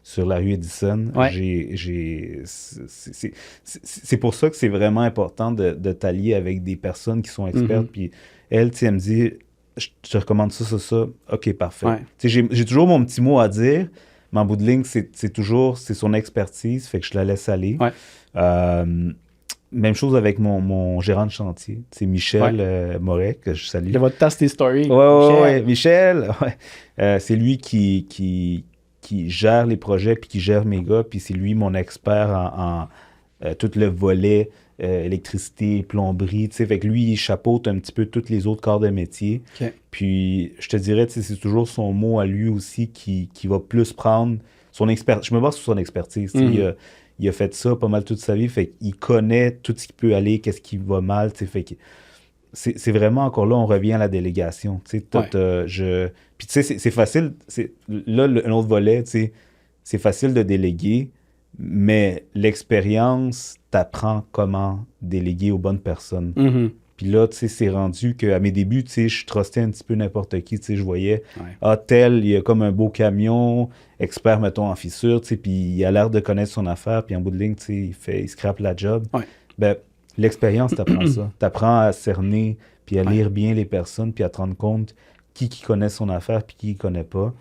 sur la rue Edison. C'est pour ça que c'est vraiment important de t'allier avec des personnes qui sont expertes. Puis elle, elle me dit, je te recommande ça. OK, parfait. J'ai toujours mon petit mot à dire, mais en bout de ligne, c'est son expertise, fait que je la laisse aller. Même chose avec mon gérant de chantier. C'est Michel Moret, que je salue. Il va te tasser tes stories. Oui, Michel. C'est lui qui gère les projets, puis qui gère mes gars, puis c'est lui mon expert en tout le volet électricité, plomberie. Fait que lui, il chapeaute un petit peu tous les autres corps de métier. Puis je te dirais, c'est toujours son mot à lui aussi qui va plus prendre son expertise. Je me base sur son expertise. Il a fait ça pas mal toute sa vie, fait qu'il connaît tout ce qui peut aller, qu'est-ce qui va mal, fait que c'est vraiment encore là, on revient à la délégation, puis tu sais, c'est facile, là, un autre volet, c'est facile de déléguer, mais l'expérience t'apprend comment déléguer aux bonnes personnes. Puis là, tu sais, c'est rendu qu'à mes débuts, tu sais, je trustais un petit peu n'importe qui, tu sais, je voyais, tel, il y a comme un beau camion, expert, mettons, en fissure, tu sais, puis il a l'air de connaître son affaire, puis en bout de ligne, tu sais, il scrape la job. Ben, l'expérience t'apprend ça. T'apprends à cerner, puis à lire bien les personnes, puis à te rendre compte qui connaît son affaire, puis qui connaît pas.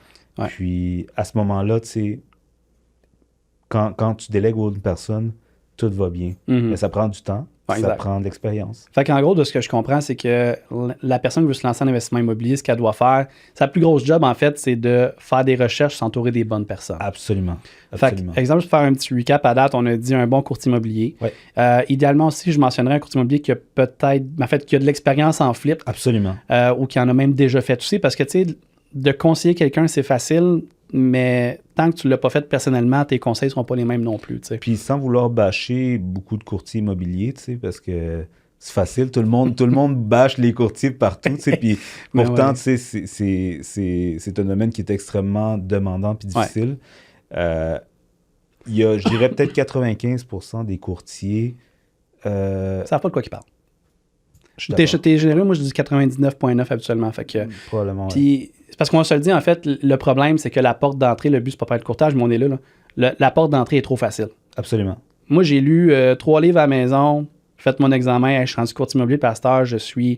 Puis, à ce moment-là, tu sais, quand tu délègues aux autres personnes, tout va bien. Mais ça prend du temps. Ça prend de l'expérience. Fait qu'en gros, de ce que je comprends, c'est que la personne qui veut se lancer en investissement immobilier, ce qu'elle doit faire, sa plus grosse job, en fait, c'est de faire des recherches, s'entourer des bonnes personnes. Absolument. Fait exemple, pour faire un petit recap à date, on a dit un bon courtier immobilier. Idéalement aussi, je mentionnerais un courtier immobilier qui a peut-être, en fait, qui a de l'expérience en flip. Absolument. Ou qui en a même déjà fait aussi, parce que, tu sais, de conseiller quelqu'un, c'est facile, mais tant que tu ne l'as pas fait personnellement, tes conseils ne seront pas les mêmes non plus. T'sais. Puis sans vouloir bâcher beaucoup de courtiers immobiliers, parce que c'est facile, tout le monde bâche les courtiers partout, puis pourtant, c'est un domaine qui est extrêmement demandant et difficile. Il y a, je dirais, peut-être 95% des courtiers... Ça savent pas de quoi ils parlent. T'es généreux, moi je dis 99,9 habituellement. Fait que, probablement. Puis, c'est parce qu'on se le dit, en fait, le problème, c'est que la porte d'entrée, le but, c'est pas faire le courtage, mais on est là. La porte d'entrée est trop facile. Absolument. Moi, j'ai lu 3 livres à la maison, fait mon examen, je suis rendu courtier immobilier, pasteur, je suis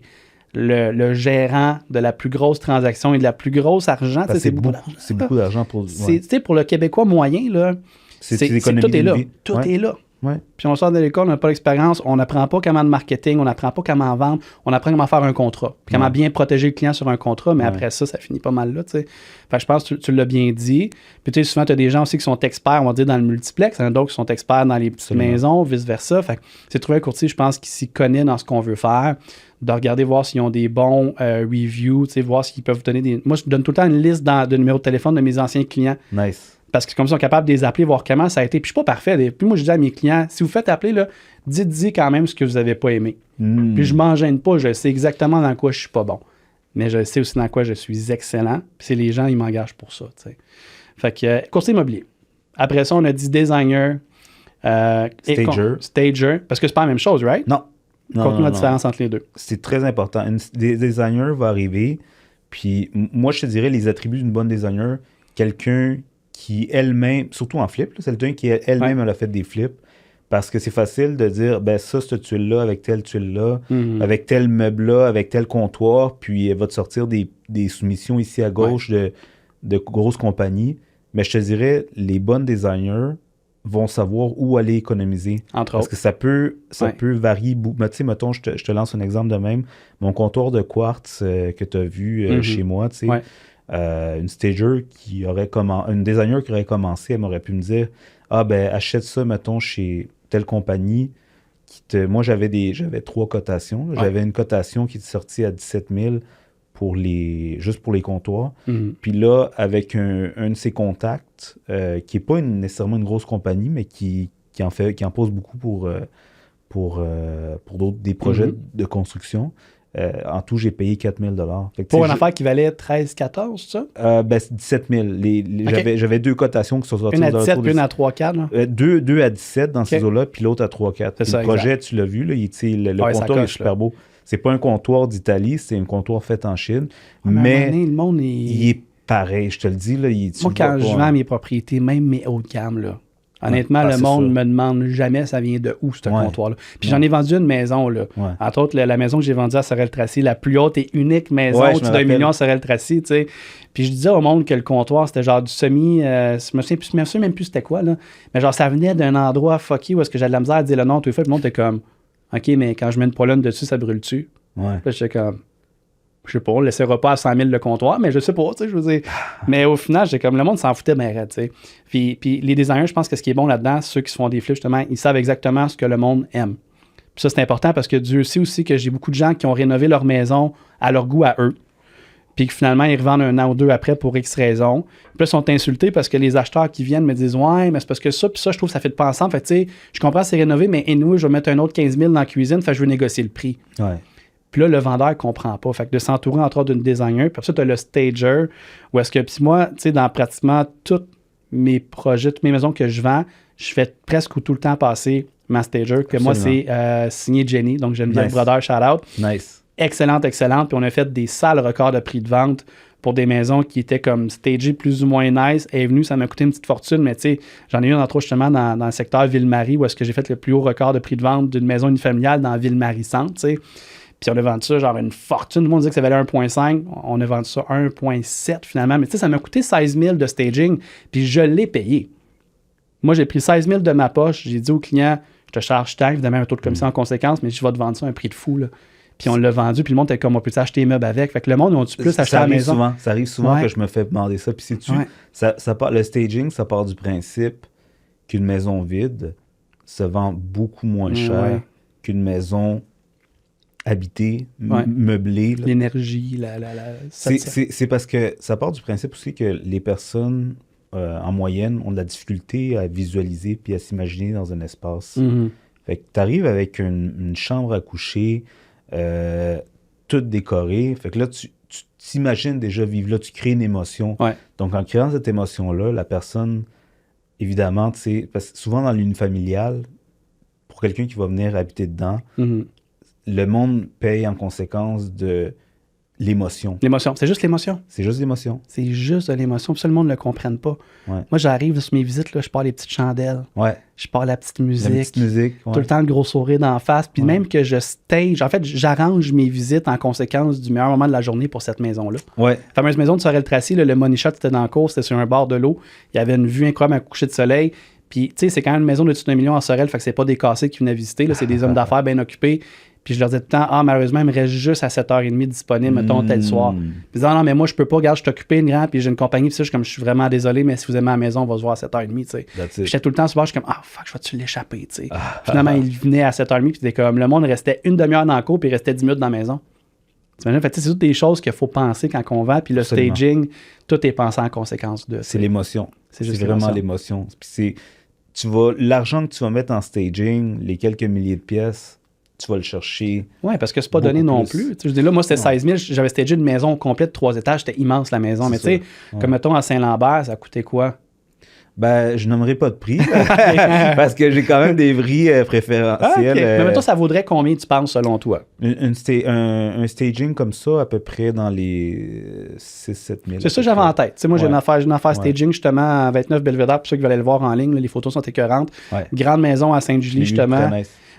le gérant de la plus grosse transaction et de la plus grosse argent. C'est beaucoup d'argent pour... Pour le Québécois moyen, là, tout est là. Tout est là. Ouais. Puis on sort de l'école, on n'a pas d'expérience, on n'apprend pas comment de marketing, on n'apprend pas comment vendre, on apprend comment faire un contrat, puis comment bien protéger le client sur un contrat, mais après ça finit pas mal là, tu sais. Fait que je pense que tu l'as bien dit. Puis tu sais, souvent, tu as des gens aussi qui sont experts, on va dire, dans le multiplex, il y en a d'autres qui sont experts dans les petites maisons, vice-versa. Fait que c'est trouver un courtier, je pense, qui s'y connaît dans ce qu'on veut faire, de regarder, voir s'ils ont des bons reviews, tu sais, voir s'ils peuvent vous donner des... Moi, je donne tout le temps une liste de numéros de téléphone de mes anciens clients. Nice. Parce que comme ça, ils sont capables de les appeler, voir comment ça a été. Puis je suis pas parfait. Puis moi, je dis à mes clients, si vous faites appeler, là, dites quand même ce que vous n'avez pas aimé. Puis je m'en gêne pas, je sais exactement dans quoi je suis pas bon. Mais je sais aussi dans quoi je suis excellent. Puis c'est les gens, ils m'engagent pour ça. T'sais. Fait que courtier immobilier. Après ça, on a dit designer. Stager. Parce que c'est pas la même chose, right? Non. Compte-nous la différence entre les deux. C'est très important. Un designer va arriver, puis moi, je te dirais les attributs d'une bonne designer, quelqu'un qui elle-même, surtout en flip, c'est quelqu'un qui elle-même elle a fait des flips, parce que c'est facile de dire, ben ça, cette tuile-là, avec telle tuile-là, avec tel meuble-là, avec tel comptoir, puis elle va te sortir des soumissions ici à gauche de grosses compagnies. Mais je te dirais, les bonnes designers vont savoir où aller économiser. Entre parce autres. que ça peut varier. Tu sais, mettons, je te lance un exemple de même. Mon comptoir de quartz que tu as vu chez moi, tu sais, une stager une designer qui aurait commencé, elle m'aurait pu me dire, achète ça, mettons, chez telle compagnie. Moi, j'avais 3 cotations. J'avais une cotation qui était sortie à 17 000 juste pour les comptoirs. Puis là, avec un de ses contacts, qui n'est pas nécessairement une grosse compagnie, mais qui en pose beaucoup pour des projets de construction. En tout, j'ai payé 4 000 $. Pour une affaire qui valait 13-14, c'est ça? 17 000. J'avais 2 cotations qui sont sorties. Une à 17 puis une à 3-4. 2 à 17 dans ces eaux-là, puis l'autre à 3-4. Le projet, tu l'as vu, là, le comptoir est super beau. C'est pas un comptoir d'Italie, c'est un comptoir fait en Chine. Mais le monde il est pareil, je te le dis. Là, moi, quand je vends mes propriétés, même mes haut de gamme, là, honnêtement, le monde me demande jamais ça vient de où, ce comptoir-là. Puis j'en ai vendu une maison, là. Entre autres, la maison que j'ai vendue à Sorel-Tracy, la plus haute et unique maison au-dessus d'1 million à Sorel-Tracy, tu sais. Puis je disais au monde que le comptoir, c'était genre du semi... je me souviens même plus c'était quoi, là. Mais genre, ça venait d'un endroit fucky où est-ce que j'avais de la misère à dire le nom tout fait. Puis le monde était comme, OK, mais quand je mets une polonne dessus, ça brûle-tu? Là, j'étais comme... Je sais pas, on ne laissera pas à 100 000 le comptoir, mais je sais pas, tu sais, je veux dire. Mais au final, j'ai comme le monde s'en foutait, mais tu sais. Puis les designers, je pense que ce qui est bon là-dedans, ceux qui se font des flips, justement, ils savent exactement ce que le monde aime. Puis ça, c'est important parce que Dieu sait aussi que j'ai beaucoup de gens qui ont rénové leur maison à leur goût à eux. Puis que finalement, ils revendent 1 an ou 2 après pour X raisons. Puis là, ils sont insultés parce que les acheteurs qui viennent me disent « Ouais, mais c'est parce que ça, puis ça, je trouve que ça fait pas ensemble. » Fait tu sais, je comprends, c'est rénové, mais anyway, je vais mettre un autre 15 000 dans la cuisine, fait je veux négocier le prix. Puis là, le vendeur ne comprend pas. Fait que de s'entourer, entre autres, d'une designer. Puis ça, tu as le stager. Où est-ce que... Puis moi, tu sais, dans pratiquement tous mes projets, toutes mes maisons que je vends, je fais presque tout le temps passer ma stager. Que moi, c'est signé Jenny. Donc, Geneviève Brodeur, shout-out. Nice. Excellente. Puis on a fait des sales records de prix de vente pour des maisons qui étaient comme stagées plus ou moins nice. Elle est venue, ça m'a coûté une petite fortune, mais tu sais, j'en ai eu entre autres justement dans le secteur Ville-Marie où est-ce que j'ai fait le plus haut record de prix de vente d'une maison unifamiliale dans Ville-Marie-Centre, tu sais. Puis on a vendu ça genre une fortune. Tout le monde disait que ça valait 1,5. On a vendu ça 1,7 finalement. Mais tu sais, ça m'a coûté 16 000 de staging. Puis je l'ai payé. Moi, j'ai pris 16 000 de ma poche. J'ai dit au client, je te charge tant, évidemment, un taux de commission en conséquence, mais je vais te vendre ça à un prix de fou. Là. Puis on l'a vendu. Puis le monde était comme, on peut acheter des meubles avec. Fait que le monde, on a plus acheté à la maison. Ça arrive souvent que je me fais demander ça. Puis sais-tu, le staging, ça part du principe qu'une maison vide se vend beaucoup moins cher qu'une maison habité, meublé. Là. L'énergie, c'est parce que ça part du principe aussi que les personnes, en moyenne, ont de la difficulté à visualiser puis à s'imaginer dans un espace. Fait que tu arrives avec une chambre à coucher, toute décorée. Fait que là, tu t'imagines déjà vivre là, tu crées une émotion. Donc, en créant cette émotion-là, la personne, évidemment, tu sais, parce que souvent dans l'unifamilial, pour quelqu'un qui va venir habiter dedans, le monde paye en conséquence de l'émotion. L'émotion. C'est juste l'émotion. C'est juste l'émotion. C'est juste de l'émotion. Puis ça, le monde ne le comprenne pas. Ouais. Moi, j'arrive là, sur mes visites, là, je pars les petites chandelles. Ouais. Je pars la petite musique. La petite musique. Ouais. Tout le temps, le gros sourire d'en face. Puis même que je stage. En fait, j'arrange mes visites en conséquence du meilleur moment de la journée pour cette maison-là. Ouais. La fameuse maison de Sorel-Tracy, le money shot était dans le cours, c'était sur un bord de l'eau. Il y avait une vue incroyable à un coucher de soleil. Puis, tu sais, c'est quand même une maison de tout 1 million en Sorel, fait que c'est pas des cassés qui venaient visiter, là, c'est des hommes d'affaires bien occupés. Puis je leur disais tout le temps, malheureusement, il me reste juste à 7h30 disponible, mettons, tel soir. Puis ils disaient, non, mais moi, je peux pas, regarde, je suis occupé, puis j'ai une compagnie, puis ça, je suis vraiment désolé, mais si vous aimez la maison, on va se voir à 7h30, tu sais. J'étais tout le temps sur le bord, je suis comme, fuck, je vais-tu l'échapper, tu sais. Finalement, il venait à 7h30, puis c'était comme, le monde restait une demi-heure dans le cours, puis il restait 10 minutes dans la maison. Fait, c'est toutes des choses qu'il faut penser quand on vend, puis le staging, tout est pensé en conséquence de. C'est l'émotion. C'est juste vraiment l'émotion. Puis l'argent que tu vas mettre en staging, les quelques milliers de pièces, tu vas le chercher. Oui, parce que c'est pas donné non plus. Je dis là, moi, c'était 16 000. J'avais stagé une maison complète de 3 étages. C'était immense, la maison. Mais tu sais, comme mettons à Saint-Lambert, ça coûtait quoi? Ben, je nommerai pas de prix parce que j'ai quand même des prix préférentiels. Okay. Mais mettons, ça vaudrait combien, tu penses, selon toi? Un staging comme ça, à peu près dans les 6-7 000. C'est ça que j'avais en tête. Tu sais, moi, j'ai une affaire staging, justement, à 29 Belvédère. Pour ceux qui veulent aller le voir en ligne, là, les photos sont écœurantes. Grande maison à Sainte-Julie, justement.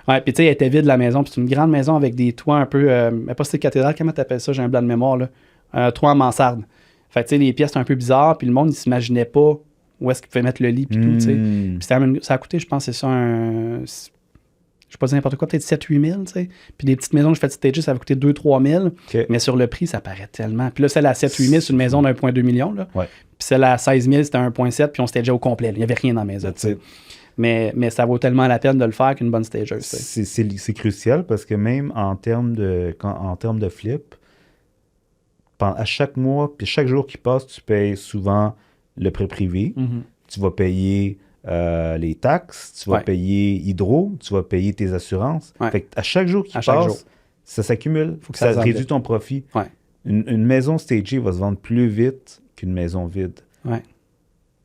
Ouais, puis tu sais, elle était vide, la maison. Puis c'est une grande maison avec des toits un peu. Pas c'était cathédrale, comment t'appelles ça? J'ai un blanc de mémoire, là. Un toit en mansarde. Fait que tu sais, les pièces étaient un peu bizarres. Puis le monde, il s'imaginait pas où est-ce qu'il pouvait mettre le lit, puis tout, tu sais. Puis ça a coûté, je pense, c'est ça, je sais pas dire n'importe quoi, peut-être 7-8 000, tu sais. Puis des petites maisons que je fais de stager, ça va coûter 2-3 000. Okay. Mais sur le prix, ça paraît tellement. Puis là, celle à 7-8 000, c'est une maison d'1,2 million, là. Ouais. Puis celle à 16 000, c'était 1,7, puis on stageait au complet. Il n'y avait rien dans la maison. Mais ça vaut tellement la peine de le faire qu'une bonne stageuse. C'est crucial parce que même en termes de flip, à chaque mois, puis chaque jour qui passe, tu payes souvent le prêt privé, tu vas payer les taxes, tu vas payer hydro, tu vas payer tes assurances. Fait à chaque jour qui passe, ça s'accumule. Faut que ça réduit ton profit. Ouais. Une maison stagée va se vendre plus vite qu'une maison vide. Ouais.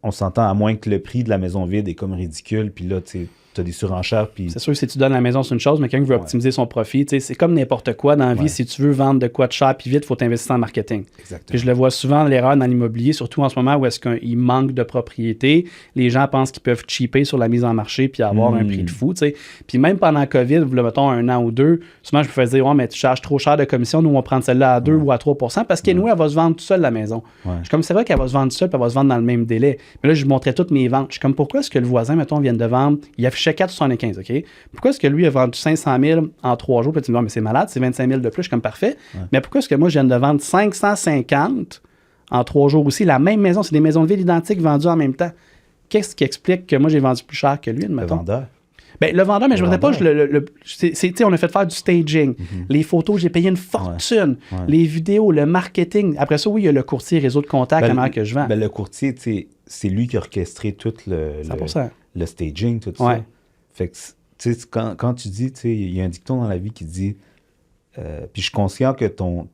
On s'entend, à moins que le prix de la maison vide est comme ridicule, puis là, tu as des surenchères. Puis... C'est sûr que si tu donnes la maison, c'est une chose, mais quelqu'un qui veut optimiser son profit, c'est comme n'importe quoi dans la vie. Si tu veux vendre de quoi de cher puis vite, il faut t'investir en marketing. Exactement. Puis je le vois souvent, l'erreur dans l'immobilier, surtout en ce moment où est-ce qu'il manque de propriété. Les gens pensent qu'ils peuvent cheaper sur la mise en marché puis avoir un prix de fou. T'sais. Puis même pendant COVID, mettons 1 an ou 2, souvent je me faisais dire, mais tu charges trop cher de commission, nous on va prendre celle-là à 2 ou à 3 parce qu'elle va se vendre tout seul la maison. Je suis comme, c'est vrai qu'elle va se vendre tout seul puis elle va se vendre dans le même délai. Mais là, je montrais toutes mes ventes. Je suis comme, pourquoi est-ce que le voisin, mettons, vient de vendre, il affichait 4,75, OK? Pourquoi est-ce que lui a vendu 500 000 en 3 jours? Puis tu me dis, mais c'est malade, c'est 25 000 de plus, je suis comme parfait. Ouais. Mais pourquoi est-ce que moi, je viens de vendre 550 en 3 jours aussi? La même maison, c'est des maisons de ville identiques vendues en même temps. Qu'est-ce qui explique que moi, j'ai vendu plus cher que lui, admettons? Le vendeur. Ben, le vendeur, mais je ne voudrais pas. On a fait faire du staging. Les photos, j'ai payé une fortune. Ouais. Les vidéos, le marketing. Après ça, oui, il y a le courtier, réseau de contacts, la manière que je vends. Ben, le courtier, c'est lui qui a orchestré tout le staging, tout ça. Fait que, quand tu dis, il y a un dicton dans la vie qui dit, puis je suis conscient que ton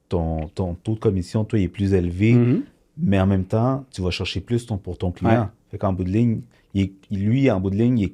taux de commission, toi, est plus élevé, mais en même temps, tu vas chercher plus pour ton client. Ouais. Fait qu'en bout de ligne, lui, en bout de ligne, il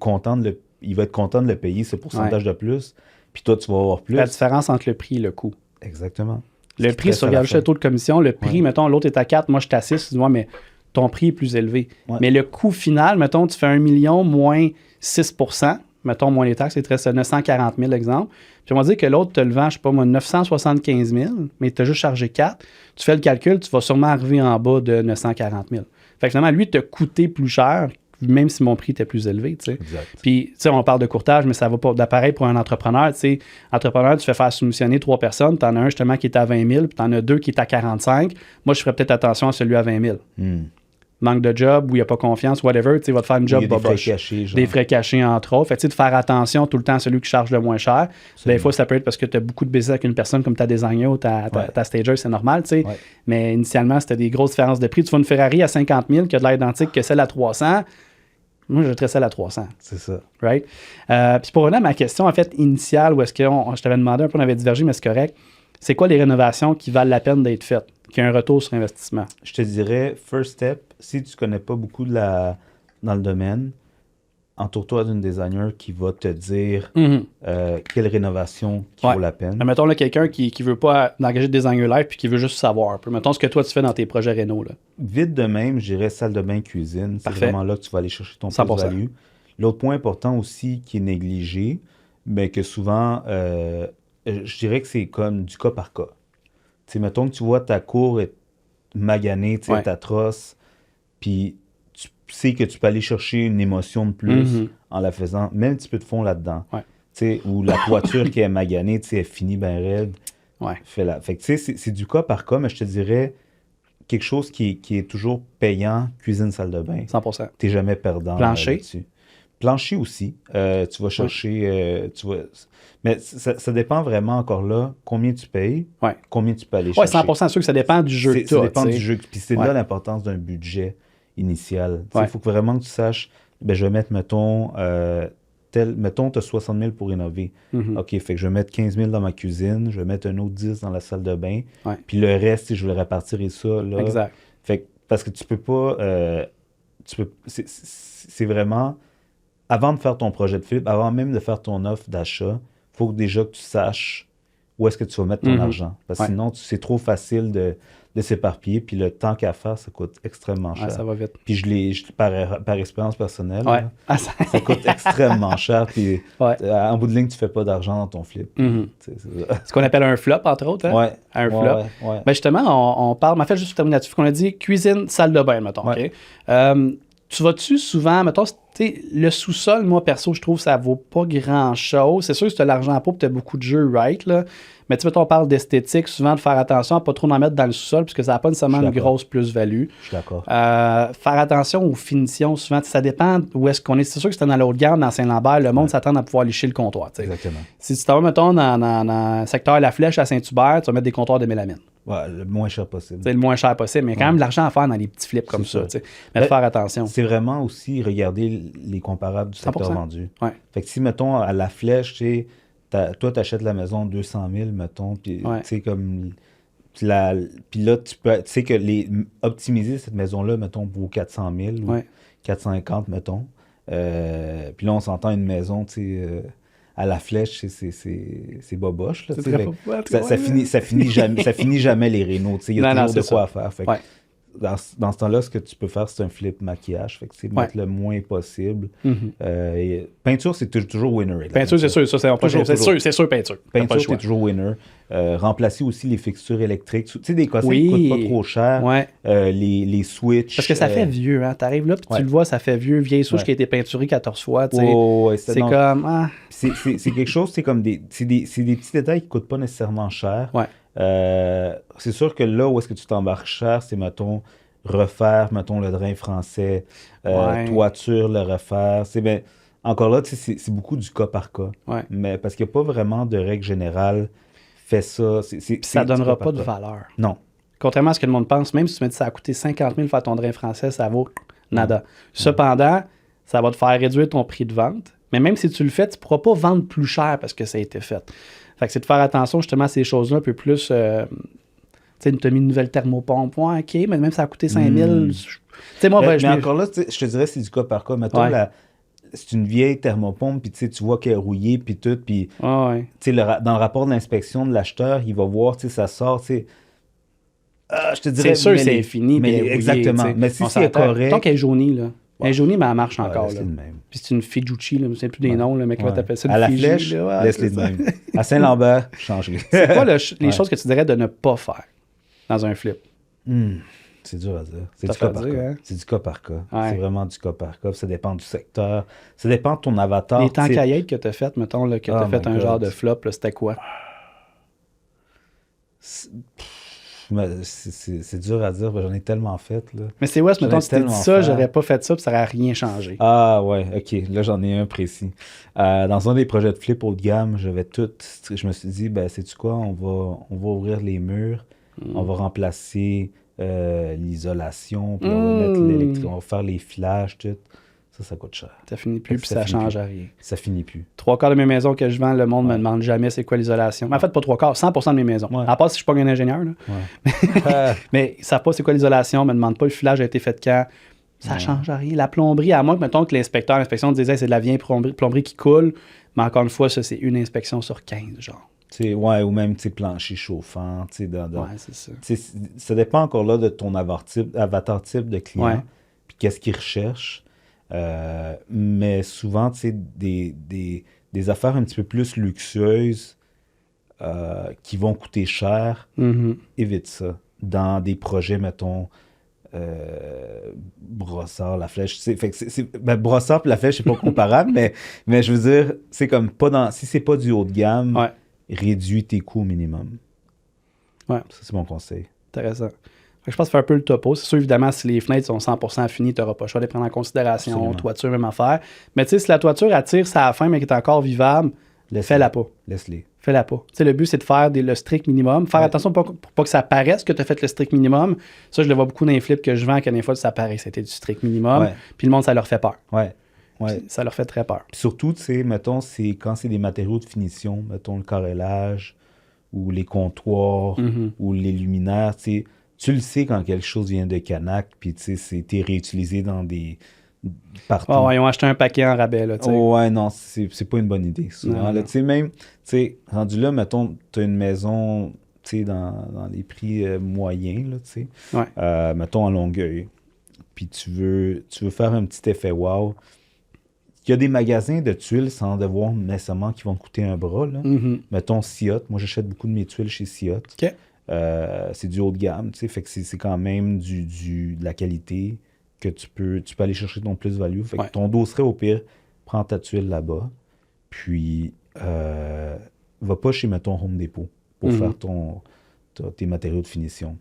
va être content de le payer ce pourcentage de plus, puis toi, tu vas avoir plus. La différence entre le prix et le coût. Exactement. Le prix, si tu regardes le taux de commission, le prix, mettons, l'autre est à 4, moi, je suis à 6, tu dis, mais ton prix est plus élevé. Ouais. Mais le coût final, mettons, tu fais 1 million moins 6 %, mettons, moins les taxes, il te reste 940 000, exemple. Puis on va dire que l'autre te le vend, je sais pas moi, 975 000, mais il t'a juste chargé 4. Tu fais le calcul, tu vas sûrement arriver en bas de 940 000. Fait que finalement, lui, t'a coûté plus cher, même si mon prix était plus élevé, tu sais. Puis, tu sais, on parle de courtage, mais ça va pas d'appareil pour un entrepreneur, tu sais. Entrepreneur, tu fais faire soumissionner 3 personnes, tu en as un justement qui est à 20 000, puis tu en as 2 qui est à 45. Moi, je ferais peut-être attention à celui à 20 000. Manque de job, où il n'y a pas confiance, whatever, tu sais, va te faire une job boboche. Des frais cachés, entre autres. Fait que, tu sais, de faire attention tout le temps à celui qui charge le moins cher. Des fois, ça peut être parce que tu as beaucoup de business avec une personne comme ta designer ou ta stager, c'est normal, tu sais. Ouais. Mais initialement, c'était des grosses différences de prix. Tu vois une Ferrari à 50 000 qui a de l'air identique que celle à 300. Moi, je jetterais celle à 300. C'est ça. Right? Puis pour revenir à ma question, en fait, initiale, où est-ce que je t'avais demandé un peu, on avait divergé, mais c'est correct. C'est quoi les rénovations qui valent la peine d'être faites, qui ont un retour sur investissement? Je te dirais, first step, si tu ne connais pas beaucoup dans le domaine, entoure-toi d'un designer qui va te dire quelle rénovation qui vaut la peine. Mais mettons là, quelqu'un qui veut pas engager de designer live puis qui veut juste savoir un peu. Mettons ce que toi tu fais dans tes projets réno. Là. Vite de même, je dirais salle de bain, cuisine. C'est vraiment là que tu vas aller chercher ton plus-value. L'autre point important aussi qui est négligé, mais que souvent, je dirais que c'est comme du cas par cas. T'sais, mettons que tu vois ta cour est maganée, est atroce, puis tu sais que tu peux aller chercher une émotion de plus en la faisant, même un petit peu de fond là-dedans. Ou la toiture qui est maganée, elle finit bien raide. Fait que c'est du cas par cas, mais je te dirais quelque chose qui est toujours payant, cuisine, salle de bain. 100%. T'es jamais perdant là-dessus. Plancher aussi. Tu vas chercher... Mais ça dépend vraiment encore là, combien tu payes, combien tu peux aller chercher. 100%, sûr que ça dépend du jeu que tu as. Ça dépend du jeu. Puis c'est là l'importance d'un budget initial. Il faut vraiment que tu saches, je vais mettre, mettons, tu as 60 000 pour rénover. OK, fait que je vais mettre 15 000 dans ma cuisine, je vais mettre un autre 10 dans la salle de bain, puis le reste, je vais le répartir et ça. Là. Exact. Fait que, parce que tu peux pas... c'est vraiment... Avant de faire ton projet de flip, avant même de faire ton offre d'achat, il faut déjà que tu saches où est-ce que tu vas mettre ton argent. Parce que sinon, c'est trop facile de s'éparpiller. Puis le temps qu'à faire, ça coûte extrêmement cher. Ça va vite. Puis par expérience personnelle, ça coûte extrêmement cher. Puis en bout de ligne, tu ne fais pas d'argent dans ton flip. C'est ce qu'on appelle un flop, entre autres. Hein? Un flop. Ben justement, on parle, en fait, juste pour terminer là-dessus, qu'on a dit cuisine, salle de bain, mettons. OK? Tu vas-tu souvent, mettons, le sous-sol, moi, perso, je trouve que ça vaut pas grand-chose. C'est sûr que si tu as l'argent pour tu as beaucoup de jeux, right, là. Mais tu sais, mettons, on parle d'esthétique, souvent de faire attention à pas trop en mettre dans le sous-sol, puisque ça n'a pas nécessairement une grosse plus-value. Je suis d'accord. Faire attention aux finitions, souvent, ça dépend où est-ce qu'on est. C'est sûr que si tu es dans la haute gamme, dans Saint-Lambert, le monde s'attend à pouvoir licher le comptoir. T'sais. Exactement. Si tu t'en vas, mettons, dans le secteur La Flèche à Saint-Hubert, tu vas mettre des comptoirs de mélamine. Ouais, le moins cher possible. C'est le moins cher possible, mais il y a quand même de l'argent à faire dans les petits flips comme ça. Mais faire attention. C'est vraiment aussi regarder les comparables du secteur 100%. vendu. Fait que si, mettons, à La Flèche, toi, tu achètes la maison 200 000, mettons, puis tu sais, comme... Puis là, tu sais que optimiser cette maison-là, mettons, vaut 400 000 ou 450, mettons. Puis là, on s'entend une maison, tu sais... à La Flèche, c'est boboche. Là, ça finit jamais les rénaux. Il y a toujours de quoi à faire. Fait que dans ce temps-là, ce que tu peux faire, c'est un flip maquillage. Fait que c'est mettre le moins possible. Peinture, c'est toujours winner. Peinture, c'est sûr. Ça, c'est sûr, peinture. Peinture, c'est toujours winner. Remplacer aussi les fixtures électriques. Tu sais, des cossins qui ne coûtent pas trop cher. Les switches. Parce que ça fait vieux. Hein? Tu arrives là, puis tu le vois, ça fait vieux. Vieille switch qui a été peinturée 14 fois. C'est comme... C'est quelque chose, c'est comme des petits détails qui ne coûtent pas nécessairement cher. C'est sûr que là où est-ce que tu t'embarques cher, c'est, mettons, refaire, mettons, le drain français, toiture, le refaire. Encore là, c'est beaucoup du cas par cas. Mais parce qu'il n'y a pas vraiment de règle générale. Fais ça. Ça ne donnera pas de valeur. Non. Contrairement à ce que le monde pense, même si tu me dis que ça a coûté 50 000 faire ton drain français, ça vaut nada. Cependant, ça va te faire réduire ton prix de vente. Mais même si tu le fais, tu ne pourras pas vendre plus cher parce que ça a été fait. Fait que c'est de faire attention justement à ces choses-là un peu plus. Tu sais, tu as mis une nouvelle thermopompe. Ouais, OK, mais même ça a coûté 5 000. Tu sais, moi, mais encore là, je te dirais, c'est du cas par cas. Mettons, c'est une vieille thermopompe, puis tu vois qu'elle est rouillée, puis tout. Puis, dans le rapport d'inspection de l'acheteur, il va voir, ça sort, tu sais. Je te dirais. C'est sûr que c'est infini. Mais exactement. Mais si c'est correct. Tant qu'elle est jaunie, là. Elle est jaunie, mais elle marche encore. Laisse-les de même. Puis c'est une Fijucci, là, c'est plus des noms, le mec va t'appeler ça. À La Flèche, laisse-les de même. À Saint-Lambert, change-les. C'est quoi les choses que tu dirais de ne pas faire dans un flip? C'est dur à dire. C'est du cas par cas. Hein? C'est du cas par cas. C'est vraiment du cas par cas. Ça dépend du secteur. Ça dépend de ton avatar. Les tankaillettes que tu as faites, mettons, là, que tu as fait un genre de flop, là, c'était quoi? C'est dur à dire, j'en ai tellement fait. Là. Mais c'est West, mettons, si tu dit ça, j'aurais pas fait ça, puis ça n'aurait rien changé. Ah ouais, ok, là j'en ai un précis. Dans un des projets de flip haut de gamme, je me suis dit, sais-tu quoi, on va ouvrir les murs, on va remplacer l'isolation, puis on va mettre on va faire les filages, tout. Ça coûte cher. Ça finit plus, puis ça change à rien. Ça finit plus. 3/4 de mes maisons que je vends, le monde me demande jamais c'est quoi l'isolation. Mais en fait, pas 3/4, 100% de mes maisons. À part si je suis pas un ingénieur. Là. Mais ils savent pas c'est quoi l'isolation, me demandent pas le filage a été fait quand. Ça change rien. La plomberie, à moins que, mettons, que l'inspection disait c'est de la vieille plomberie qui coule, mais encore une fois, ça, c'est une inspection sur 15, genre. Ouais, ou même plancher chauffant. Ouais, c'est ça. Ça dépend encore là de ton avatar type de client, puis qu'est-ce qu'il recherche. Mais souvent, des affaires un petit peu plus luxueuses qui vont coûter cher, évite ça. Dans des projets, mettons, Brossard, La Flèche. Brossard et La Flèche, c'est pas comparable, mais je veux dire, c'est comme pas dans. Si c'est pas du haut de gamme, réduis tes coûts au minimum. Ouais. Ça, c'est mon conseil. Intéressant. Je pense que c'est un peu le topo. C'est sûr, évidemment, si les fenêtres sont 100% finies, tu n'auras pas le choix de les prendre en considération. Absolument. Toiture, même affaire. Mais tu sais, si la toiture attire ça à la fin, mais qui est encore vivable, fais-la pas. Laisse-les. Fais-la pas. Tu sais, le but, c'est de faire le strict minimum. Faire attention pour pas que ça paraisse que tu as fait le strict minimum. Ça, je le vois beaucoup dans les flips que je vends, qu'à des fois, ça paraît. C'était du strict minimum. Puis le monde, ça leur fait peur. Ça leur fait très peur. Puis surtout, tu sais, mettons, quand c'est des matériaux de finition, mettons le carrelage ou les comptoirs ou les luminaires, tu le sais quand quelque chose vient de Canac, puis tu sais, c'était réutilisé dans des... partout. Ils ont acheté un paquet en rabais, là, tu sais. Non, c'est pas une bonne idée, souvent. Tu sais, même, tu sais, rendu là, mettons, t'as une maison, tu sais, dans les prix moyens, là, tu sais, mettons, à Longueuil, puis tu veux faire un petit effet wow. Il y a des magasins de tuiles sans devoir nécessairement qui vont te coûter un bras, là. Mettons, Siot. Moi, j'achète beaucoup de mes tuiles chez Siot. OK. C'est du haut de gamme, tu sais, fait que c'est quand même de la qualité que tu peux aller chercher ton plus-value. Fait que ton dos serait au pire, prends ta tuile là-bas, puis va pas chez, mettons, Home Depot pour faire tes matériaux de finition.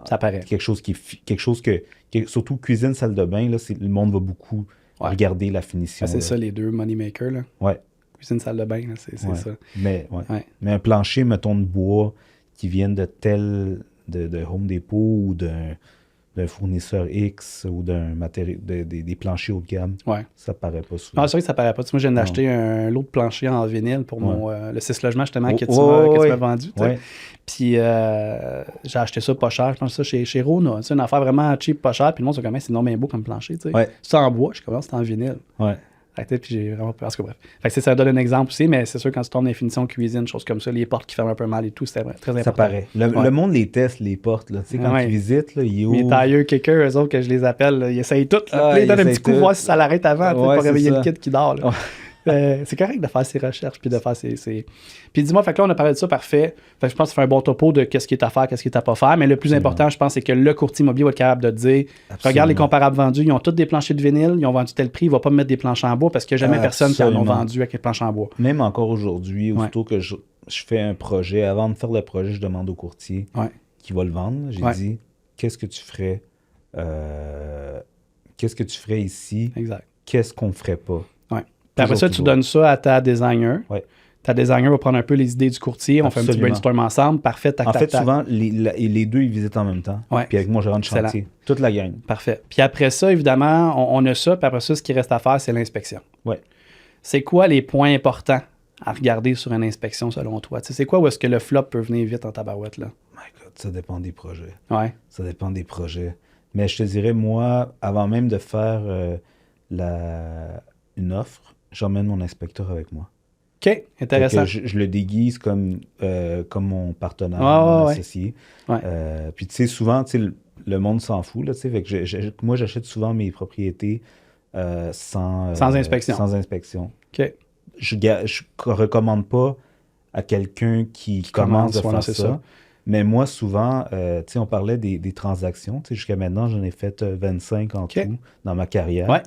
Ça paraît. Quelque chose surtout cuisine, salle de bain, là, le monde va beaucoup regarder la finition. C'est ça, les deux moneymakers, là. Ouais. Cuisine, salle de bain, là, c'est ça. Mais un plancher, mettons, de bois qui viennent de Home Depot ou d'un fournisseur X ou d'un matériel, des planchers haut de gamme, ça paraît pas souvent. C'est vrai que ça paraît pas. Moi, je viens d'acheter un lot de planchers en vinyle pour le 6 logements, justement, que tu m'as vendu. Puis j'ai acheté ça pas cher. Je pense que ça chez Rona. C'est une affaire vraiment cheap, pas cher. Puis le monde, c'est non bien beau comme plancher. C'est en bois, je commence, c'est en vinyle. Puis j'ai vraiment peur. Bref. Fait que ça donne un exemple aussi, mais c'est sûr, quand tu tombes dans les finitions cuisine, choses comme ça, les portes qui ferment un peu mal et tout, c'était très important. Ça paraît. Le monde les teste, les portes. Là. Tu sais, quand ils visitent, là, ils ouvrent. Mes tailleurs kickers, eux autres, que je les appelle, là, ils essayent tout. Ils donnent un petit coup, voir si ça l'arrête avant, pour réveiller le kit qui dort. Là. C'est correct de faire ses recherches puis de faire ses... Puis dis-moi, fait que là, on a parlé de ça, parfait. Fait que je pense que ça fait un bon topo de qu'est-ce qui est à faire, qu'est-ce qui est à pas faire. Mais le plus important, je pense, c'est que le courtier immobilier va être capable de dire regarde les comparables vendus, ils ont tous des planchers de vinyle, ils ont vendu tel prix, il va pas me mettre des planches en bois parce qu'il n'y a jamais personne qui en a vendu avec des planches en bois. Même encore aujourd'hui, aussitôt que je fais un projet, avant de faire le projet, je demande au courtier qui va le vendre. J'ai dit qu'est-ce que tu ferais ici? Exact. Qu'est-ce qu'on ferait pas? Après ça, tu donnes ça à ta designer. Ta designer va prendre un peu les idées du courtier. On fait un petit brainstorm ensemble. Parfait. En fait, souvent, les deux, ils visitent en même temps. Puis avec moi, je rentre chantier. Toute la gang. Parfait. Puis après ça, évidemment, on a ça. Puis après ça, ce qui reste à faire, c'est l'inspection. C'est quoi les points importants à regarder sur une inspection, selon toi? C'est quoi où est-ce que le flop peut venir vite en tabarouette, là? My God, ça dépend des projets. Ça dépend des projets. Mais je te dirais, moi, avant même de faire une offre, j'emmène mon inspecteur avec moi. OK, intéressant. Je le déguise comme mon partenaire, mon associé. Puis tu sais, souvent, le monde s'en fout. Là, fait que moi, j'achète souvent mes propriétés sans inspection. Sans inspection. OK. Je recommande pas à quelqu'un qui commence à faire ça. Mais moi, souvent, on parlait des transactions. Jusqu'à maintenant, j'en ai fait 25 en tout dans ma carrière.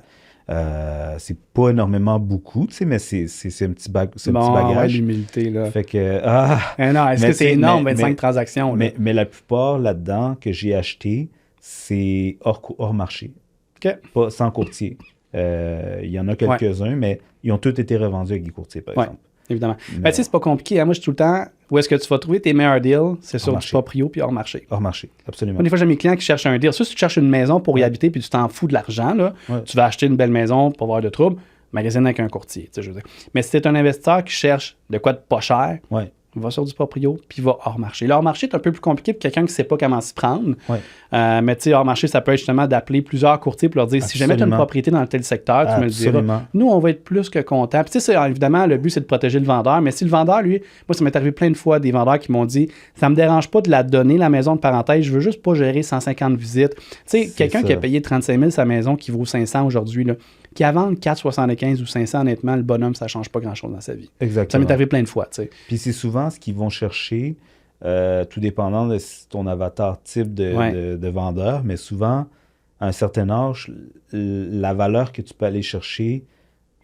C'est pas énormément beaucoup, mais c'est un petit bagage. L'humilité, là. Fait que... non, est-ce que c'est énorme, 25 transactions? Là? Mais la plupart là-dedans que j'ai acheté, c'est hors marché. Pas sans courtier. Il y en a quelques-uns, mais ils ont tous été revendus avec des courtiers, par exemple. Évidemment. Mais c'est pas compliqué. Hein? Moi, je suis tout le temps... Où est-ce que tu vas trouver tes meilleurs deals? C'est sur du proprio puis hors marché. Hors marché, absolument. Moi, des fois, j'ai mes clients qui cherchent un deal. Si tu cherches une maison pour y habiter puis tu t'en fous de l'argent, là, tu vas acheter une belle maison pour avoir de troubles, magasine avec un courtier. Je veux dire. Mais si tu es un investisseur qui cherche de quoi de pas cher, va sur du proprio, puis va hors marché. Le hors marché est un peu plus compliqué pour quelqu'un qui ne sait pas comment s'y prendre. Ouais. Mais tu sais, hors marché, ça peut être justement d'appeler plusieurs courtiers pour leur dire, si jamais tu as une propriété dans tel secteur, tu me le diras. Nous, on va être plus que contents. Puis tu sais, évidemment, le but, c'est de protéger le vendeur. Mais si le vendeur, lui, moi, ça m'est arrivé plein de fois, des vendeurs qui m'ont dit, ça me dérange pas de la donner, la maison de parenthèse, je veux juste pas gérer 150 visites. Tu sais, quelqu'un qui a payé 35 000 sa maison, qui vaut 500 aujourd'hui, là, qui a vendu 4,75 ou 500, honnêtement, le bonhomme, ça ne change pas grand-chose dans sa vie. Exactement. Ça m'est arrivé plein de fois, tu sais. Puis c'est souvent ce qu'ils vont chercher, tout dépendant de ton avatar type de vendeur, mais souvent, à un certain âge, la valeur que tu peux aller chercher,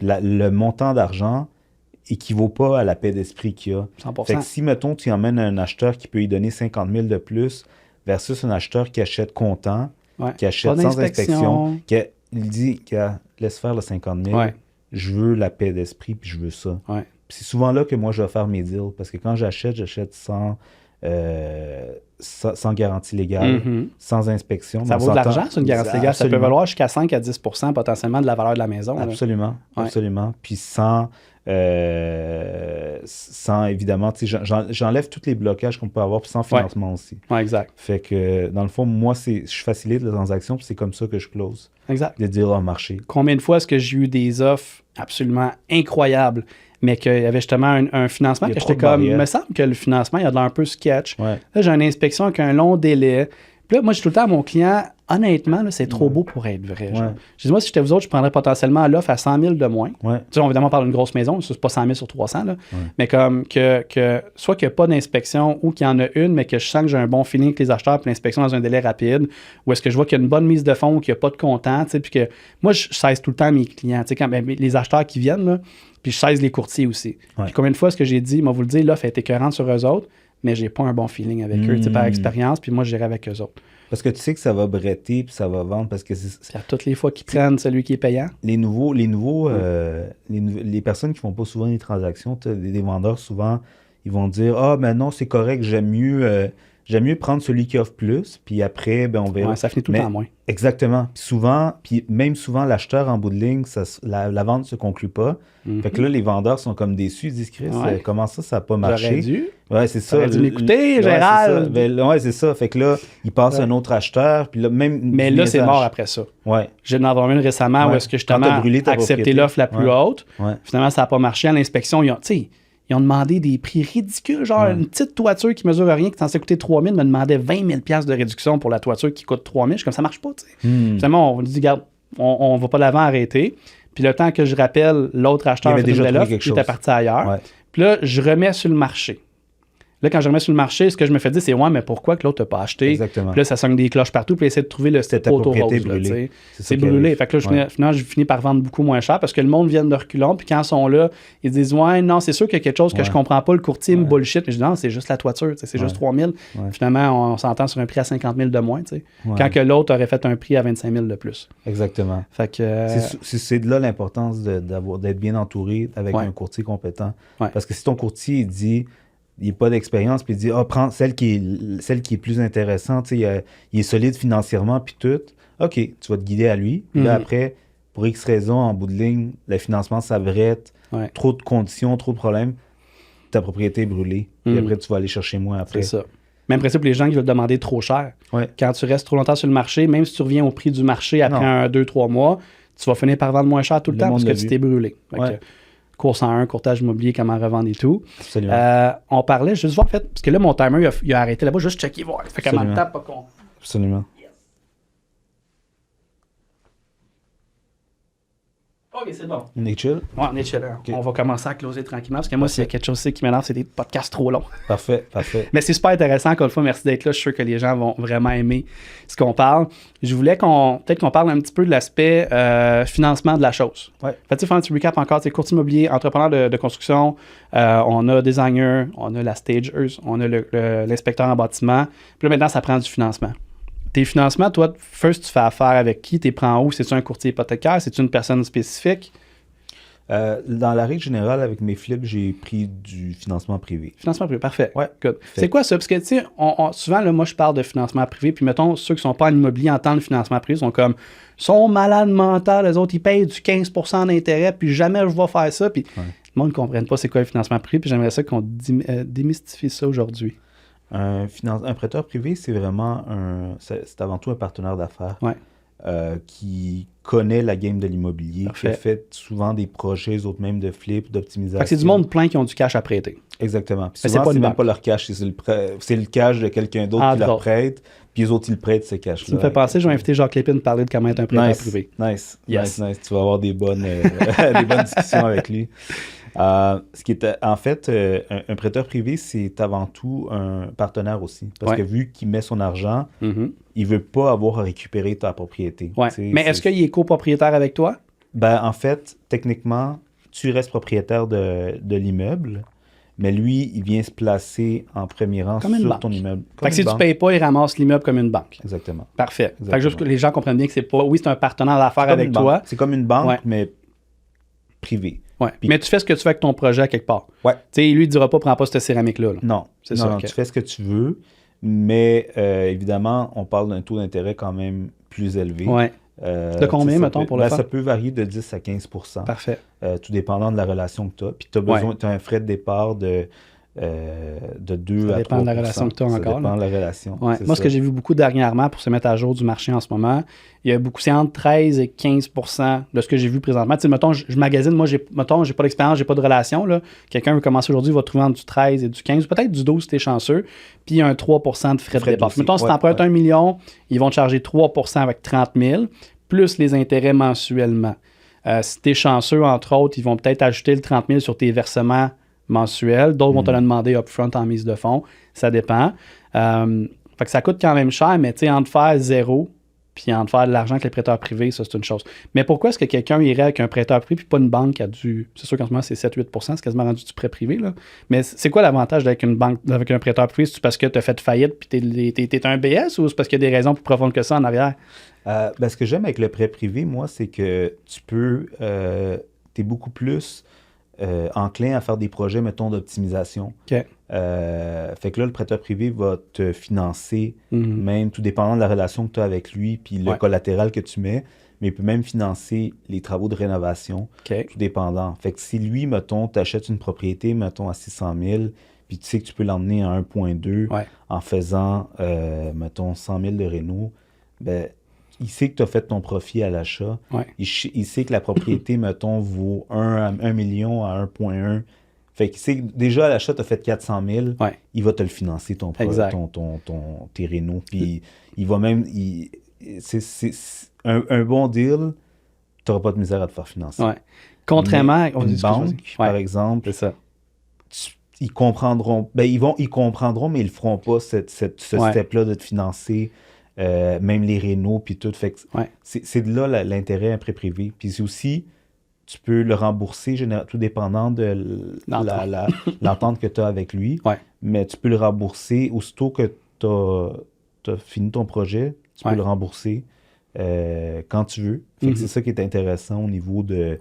le montant d'argent équivaut pas à la paix d'esprit qu'il y a. 100%. Fait que si, mettons, tu emmènes un acheteur qui peut y donner 50 000 de plus versus un acheteur qui achète content, qui achète sans inspection, il dit, laisse faire le 50 000, je veux la paix d'esprit, puis je veux ça. Ouais. Puis c'est souvent là que moi, je vais faire mes deals, parce que quand j'achète sans garantie légale, sans inspection. Ça vaut de l'argent, c'est une garantie légale. Ça peut valoir jusqu'à 5 à 10 % potentiellement de la valeur de la maison. Absolument, absolument. Puis sans évidemment, j'enlève tous les blocages qu'on peut avoir, puis sans financement aussi. Oui, exact. Fait que, dans le fond, moi, je facilite la transaction, puis c'est comme ça que je close. Exact. Les deals en marché. Combien de fois est-ce que j'ai eu des offres absolument incroyables, mais qu'il y avait justement un financement que j'étais comme, il me semble que le financement, il y a de l'air un peu sketch. Ouais. Là, j'ai une inspection avec un long délai. Puis là, moi, je dis tout le temps à mon client, honnêtement, là, c'est trop beau pour être vrai. Genre. Je dis, moi, si j'étais vous autres, je prendrais potentiellement l'offre à 100 000 de moins. Tu sais, évidemment, on parle d'une grosse maison, c'est pas 100 000 sur 300, là. Mais comme que soit qu'il n'y a pas d'inspection ou qu'il y en a une, mais que je sens que j'ai un bon feeling avec les acheteurs puis l'inspection dans un délai rapide, ou est-ce que je vois qu'il y a une bonne mise de fonds ou qu'il n'y a pas de comptant, tu sais, puis que moi, je cesse tout le temps mes clients, tu sais, quand les acheteurs qui viennent, là, puis je cesse les courtiers aussi. Puis combien de fois est-ce que j'ai dit, moi, vous le dire, l'offre est écœurante sur eux autres, mais j'ai pas un bon feeling avec eux, tu sais, par expérience, puis moi, je gérais avec eux autres. Parce que tu sais que ça va bretter puis ça va vendre parce que c'est à toutes les fois qu'ils prennent celui qui est payant. Les personnes qui font pas souvent des transactions, des vendeurs souvent, ils vont dire mais non, c'est correct, j'aime mieux prendre celui qui offre plus, puis après, ben on verra. Ouais, ça finit tout le temps moins. Exactement. Puis même souvent, l'acheteur en bout de ligne, la vente ne se conclut pas. Fait que là, les vendeurs sont comme déçus, ils disent, Chris, comment ça n'a pas marché? J'aurais dû. Ouais, c'est ça. J'aurais dû m'écouter, Gérald. Ouais, c'est ça. Fait que là, ils passent à un autre acheteur, puis là, même... Mais là, c'est mort après ça. Ouais. J'ai en avoir une récemment où est-ce que justement, accepté l'offre la plus haute. Finalement, ça n'a pas marché. À l'inspection, ils ont demandé des prix ridicules, genre une petite toiture qui mesure rien, qui est censée coûter 3 000, me demandait 20 000 $ de réduction pour la toiture qui coûte 3 000. Je suis comme, ça marche pas, tu sais. Finalement, on dit, regarde, on va pas de l'avant, arrêter. Puis le temps que je rappelle l'autre acheteur qui était parti ailleurs. Ouais. Puis là, je remets sur le marché. Là, quand je remets sur le marché, ce que je me fais dire, c'est mais pourquoi que l'autre n'a pas acheté? Exactement. Puis là, ça sonne des cloches partout, puis essayer de trouver le poteau rose. Brûlée. C'est brûlé. Fait que là, finalement, je finis par vendre beaucoup moins cher parce que le monde vient de reculons, puis quand ils sont là, ils disent non, c'est sûr qu'il y a quelque chose que je comprends pas, le courtier me bullshit. Mais je dis non, c'est juste la toiture, c'est juste 3 000. Finalement, on s'entend sur un prix à 50 000 de moins, quand que l'autre aurait fait un prix à 25 000 de plus. Exactement. Fait que, c'est de là l'importance d'être bien entouré avec un courtier compétent. Parce que si ton courtier dit il n'a pas d'expérience, puis il dit prends celle qui est plus intéressante, il est solide financièrement, puis tout. OK, tu vas te guider à lui. Puis là, après, pour X raisons, en bout de ligne, le financement s'abrette, trop de conditions, trop de problèmes, ta propriété est brûlée. Puis après, tu vas aller chercher moins après. C'est ça. Même principe pour les gens qui veulent demander trop cher. Quand tu restes trop longtemps sur le marché, même si tu reviens au prix du marché après 2-3 mois, tu vas finir par vendre moins cher tout le temps parce que tu t'es brûlé. Cours 101, courtage immobilier, comment revendre et tout. On parlait, juste voir, en fait, parce que là, mon timer, il a arrêté là-bas, juste checker, voir. Fait comment le tape, pas con. Absolument. Yes. OK, c'est bon. On est chill? Ouais, on est chill. Okay. On va commencer à closer tranquillement, parce que moi, s'il y a quelque chose qui m'énerve, c'est des podcasts trop longs. Parfait. Mais c'est super intéressant, encore une fois, merci d'être là. Je suis sûr que les gens vont vraiment aimer ce qu'on parle. Je voulais peut-être qu'on parle un petit peu de l'aspect financement de la chose. Fait-tu faire un petit recap encore, c'est courtier immobilier, entrepreneur de construction, on a designer, on a la stagers, on a l'inspecteur en bâtiment. Puis là, maintenant, ça prend du financement. Tes financements, toi, first, tu fais affaire avec qui? Tu les prends où? C'est-tu un courtier hypothécaire? C'est-tu une personne spécifique? Dans la règle générale, avec mes flips, j'ai pris du financement privé. Financement privé, parfait. Ouais, good. C'est quoi ça? Parce que, tu sais, souvent, là, moi, je parle de financement privé, puis mettons, ceux qui ne sont pas en immobilier entendent le financement privé, sont malades mentales, les autres, ils payent du 15% d'intérêt, puis jamais je vais faire ça. Puis Le monde ne comprenne pas c'est quoi le financement privé, puis j'aimerais ça qu'on démystifie ça aujourd'hui. Un prêteur privé, c'est vraiment c'est avant tout un partenaire d'affaires qui connaît la game de l'immobilier, qui a fait souvent des projets, eux autres même de flip, d'optimisation. C'est du monde plein qui ont du cash à prêter. Exactement. Puis souvent, c'est même pas leur cash, c'est le cash de quelqu'un d'autre qui leur prête, puis les autres, ils prêtent ce cash-là. Ça me fait penser, je vais inviter Jacques Lépine à parler de comment être un prêteur privé. Nice. Tu vas avoir des bonnes discussions avec lui. Ce qui est, en fait, un prêteur privé, c'est avant tout un partenaire aussi. Parce que vu qu'il met son argent, il veut pas avoir à récupérer ta propriété. Mais est-ce qu'il est copropriétaire avec toi? Ben, en fait, techniquement, tu restes propriétaire de l'immeuble, mais lui, il vient se placer en premier rang sur ton immeuble. Fait que si tu ne payes pas, il ramasse l'immeuble comme une banque. Exactement. Parfait. Fait que juste que les gens comprennent bien que c'est pas... Oui, c'est un partenaire d'affaires avec toi. C'est comme une banque, mais privée. Ouais. Puis, mais tu fais ce que tu fais avec ton projet quelque part. Ouais. Tu sais, lui, il ne dira pas, prends pas cette céramique-là. Là. Non. C'est ça. Tu fais ce que tu veux, mais évidemment, on parle d'un taux d'intérêt quand même plus élevé. Ouais. De combien, mettons, pour le faire? Ça peut varier de 10 à 15 %. Parfait. Tout dépendant de la relation que tu as. Puis tu as un frais de départ de 2 à 3 %. Ça dépend de la relation que tu as encore. Ça dépend de la relation. Ouais. Moi, ce que j'ai vu beaucoup dernièrement pour se mettre à jour du marché en ce moment, il y a beaucoup, c'est entre 13 et 15 % de ce que j'ai vu présentement. Tu sais, mettons, je magasine, moi, j'ai pas d'expérience, j'ai pas de relation. Là. Quelqu'un veut commencer aujourd'hui, il va trouver entre du 13 et du 15, peut-être du 12 si tu es chanceux. Puis il y a un 3 % de frais de départ. Mettons, si tu empruntes 1 million, ils vont te charger 3 % avec 30 000, plus les intérêts mensuellement. Si tu es chanceux, entre autres, ils vont peut-être ajouter le 30 000 sur tes versements mensuels. D'autres vont te le demander upfront en mise de fonds. Ça dépend. Fait que ça coûte quand même cher, mais tu sais, entre faire zéro puis entre faire de l'argent avec les prêteurs privés, ça, c'est une chose. Mais pourquoi est-ce que quelqu'un irait avec un prêteur privé puis pas une banque qui a du... C'est sûr qu'en ce moment, c'est 7-8 %, c'est quasiment rendu du prêt privé, là. Mais c'est quoi l'avantage d'avec une banque, avec un prêteur privé? C'est parce que tu as fait faillite puis t'es un BS ou c'est parce qu'il y a des raisons plus profondes que ça en arrière? Ce que j'aime avec le prêt privé, moi, c'est que tu peux... t'es beaucoup plus... enclin à faire des projets, mettons, d'optimisation. OK. Fait que là, le prêteur privé va te financer, même tout dépendant de la relation que tu as avec lui, puis le collatéral que tu mets, mais il peut même financer les travaux de rénovation, tout dépendant. Fait que si lui, mettons, t'achètes une propriété, mettons, à 600 000, puis tu sais que tu peux l'emmener à 1,2 en faisant, mettons, 100 000 de réno, ben il sait que tu as fait ton profit à l'achat. Il sait que la propriété, mettons, vaut 1 million à 1,1. Fait qu'il sait que déjà à l'achat, tu as fait 400 000. Il va te le financer, tes rénaux. Puis il va même... c'est un bon deal, tu n'auras pas de misère à te faire financer. Contrairement à une banque, par exemple, c'est ça. Ils comprendront... ils comprendront, mais ils ne feront pas ce step-là de te financer... même les rénaux, puis tout. Fait que c'est de là l'intérêt à un prêt privé. Puis c'est aussi, tu peux le rembourser, tout dépendant de l'entente que tu as avec lui. Mais tu peux le rembourser aussitôt que tu as fini ton projet. Tu peux le rembourser quand tu veux. Fait que c'est ça qui est intéressant au niveau de...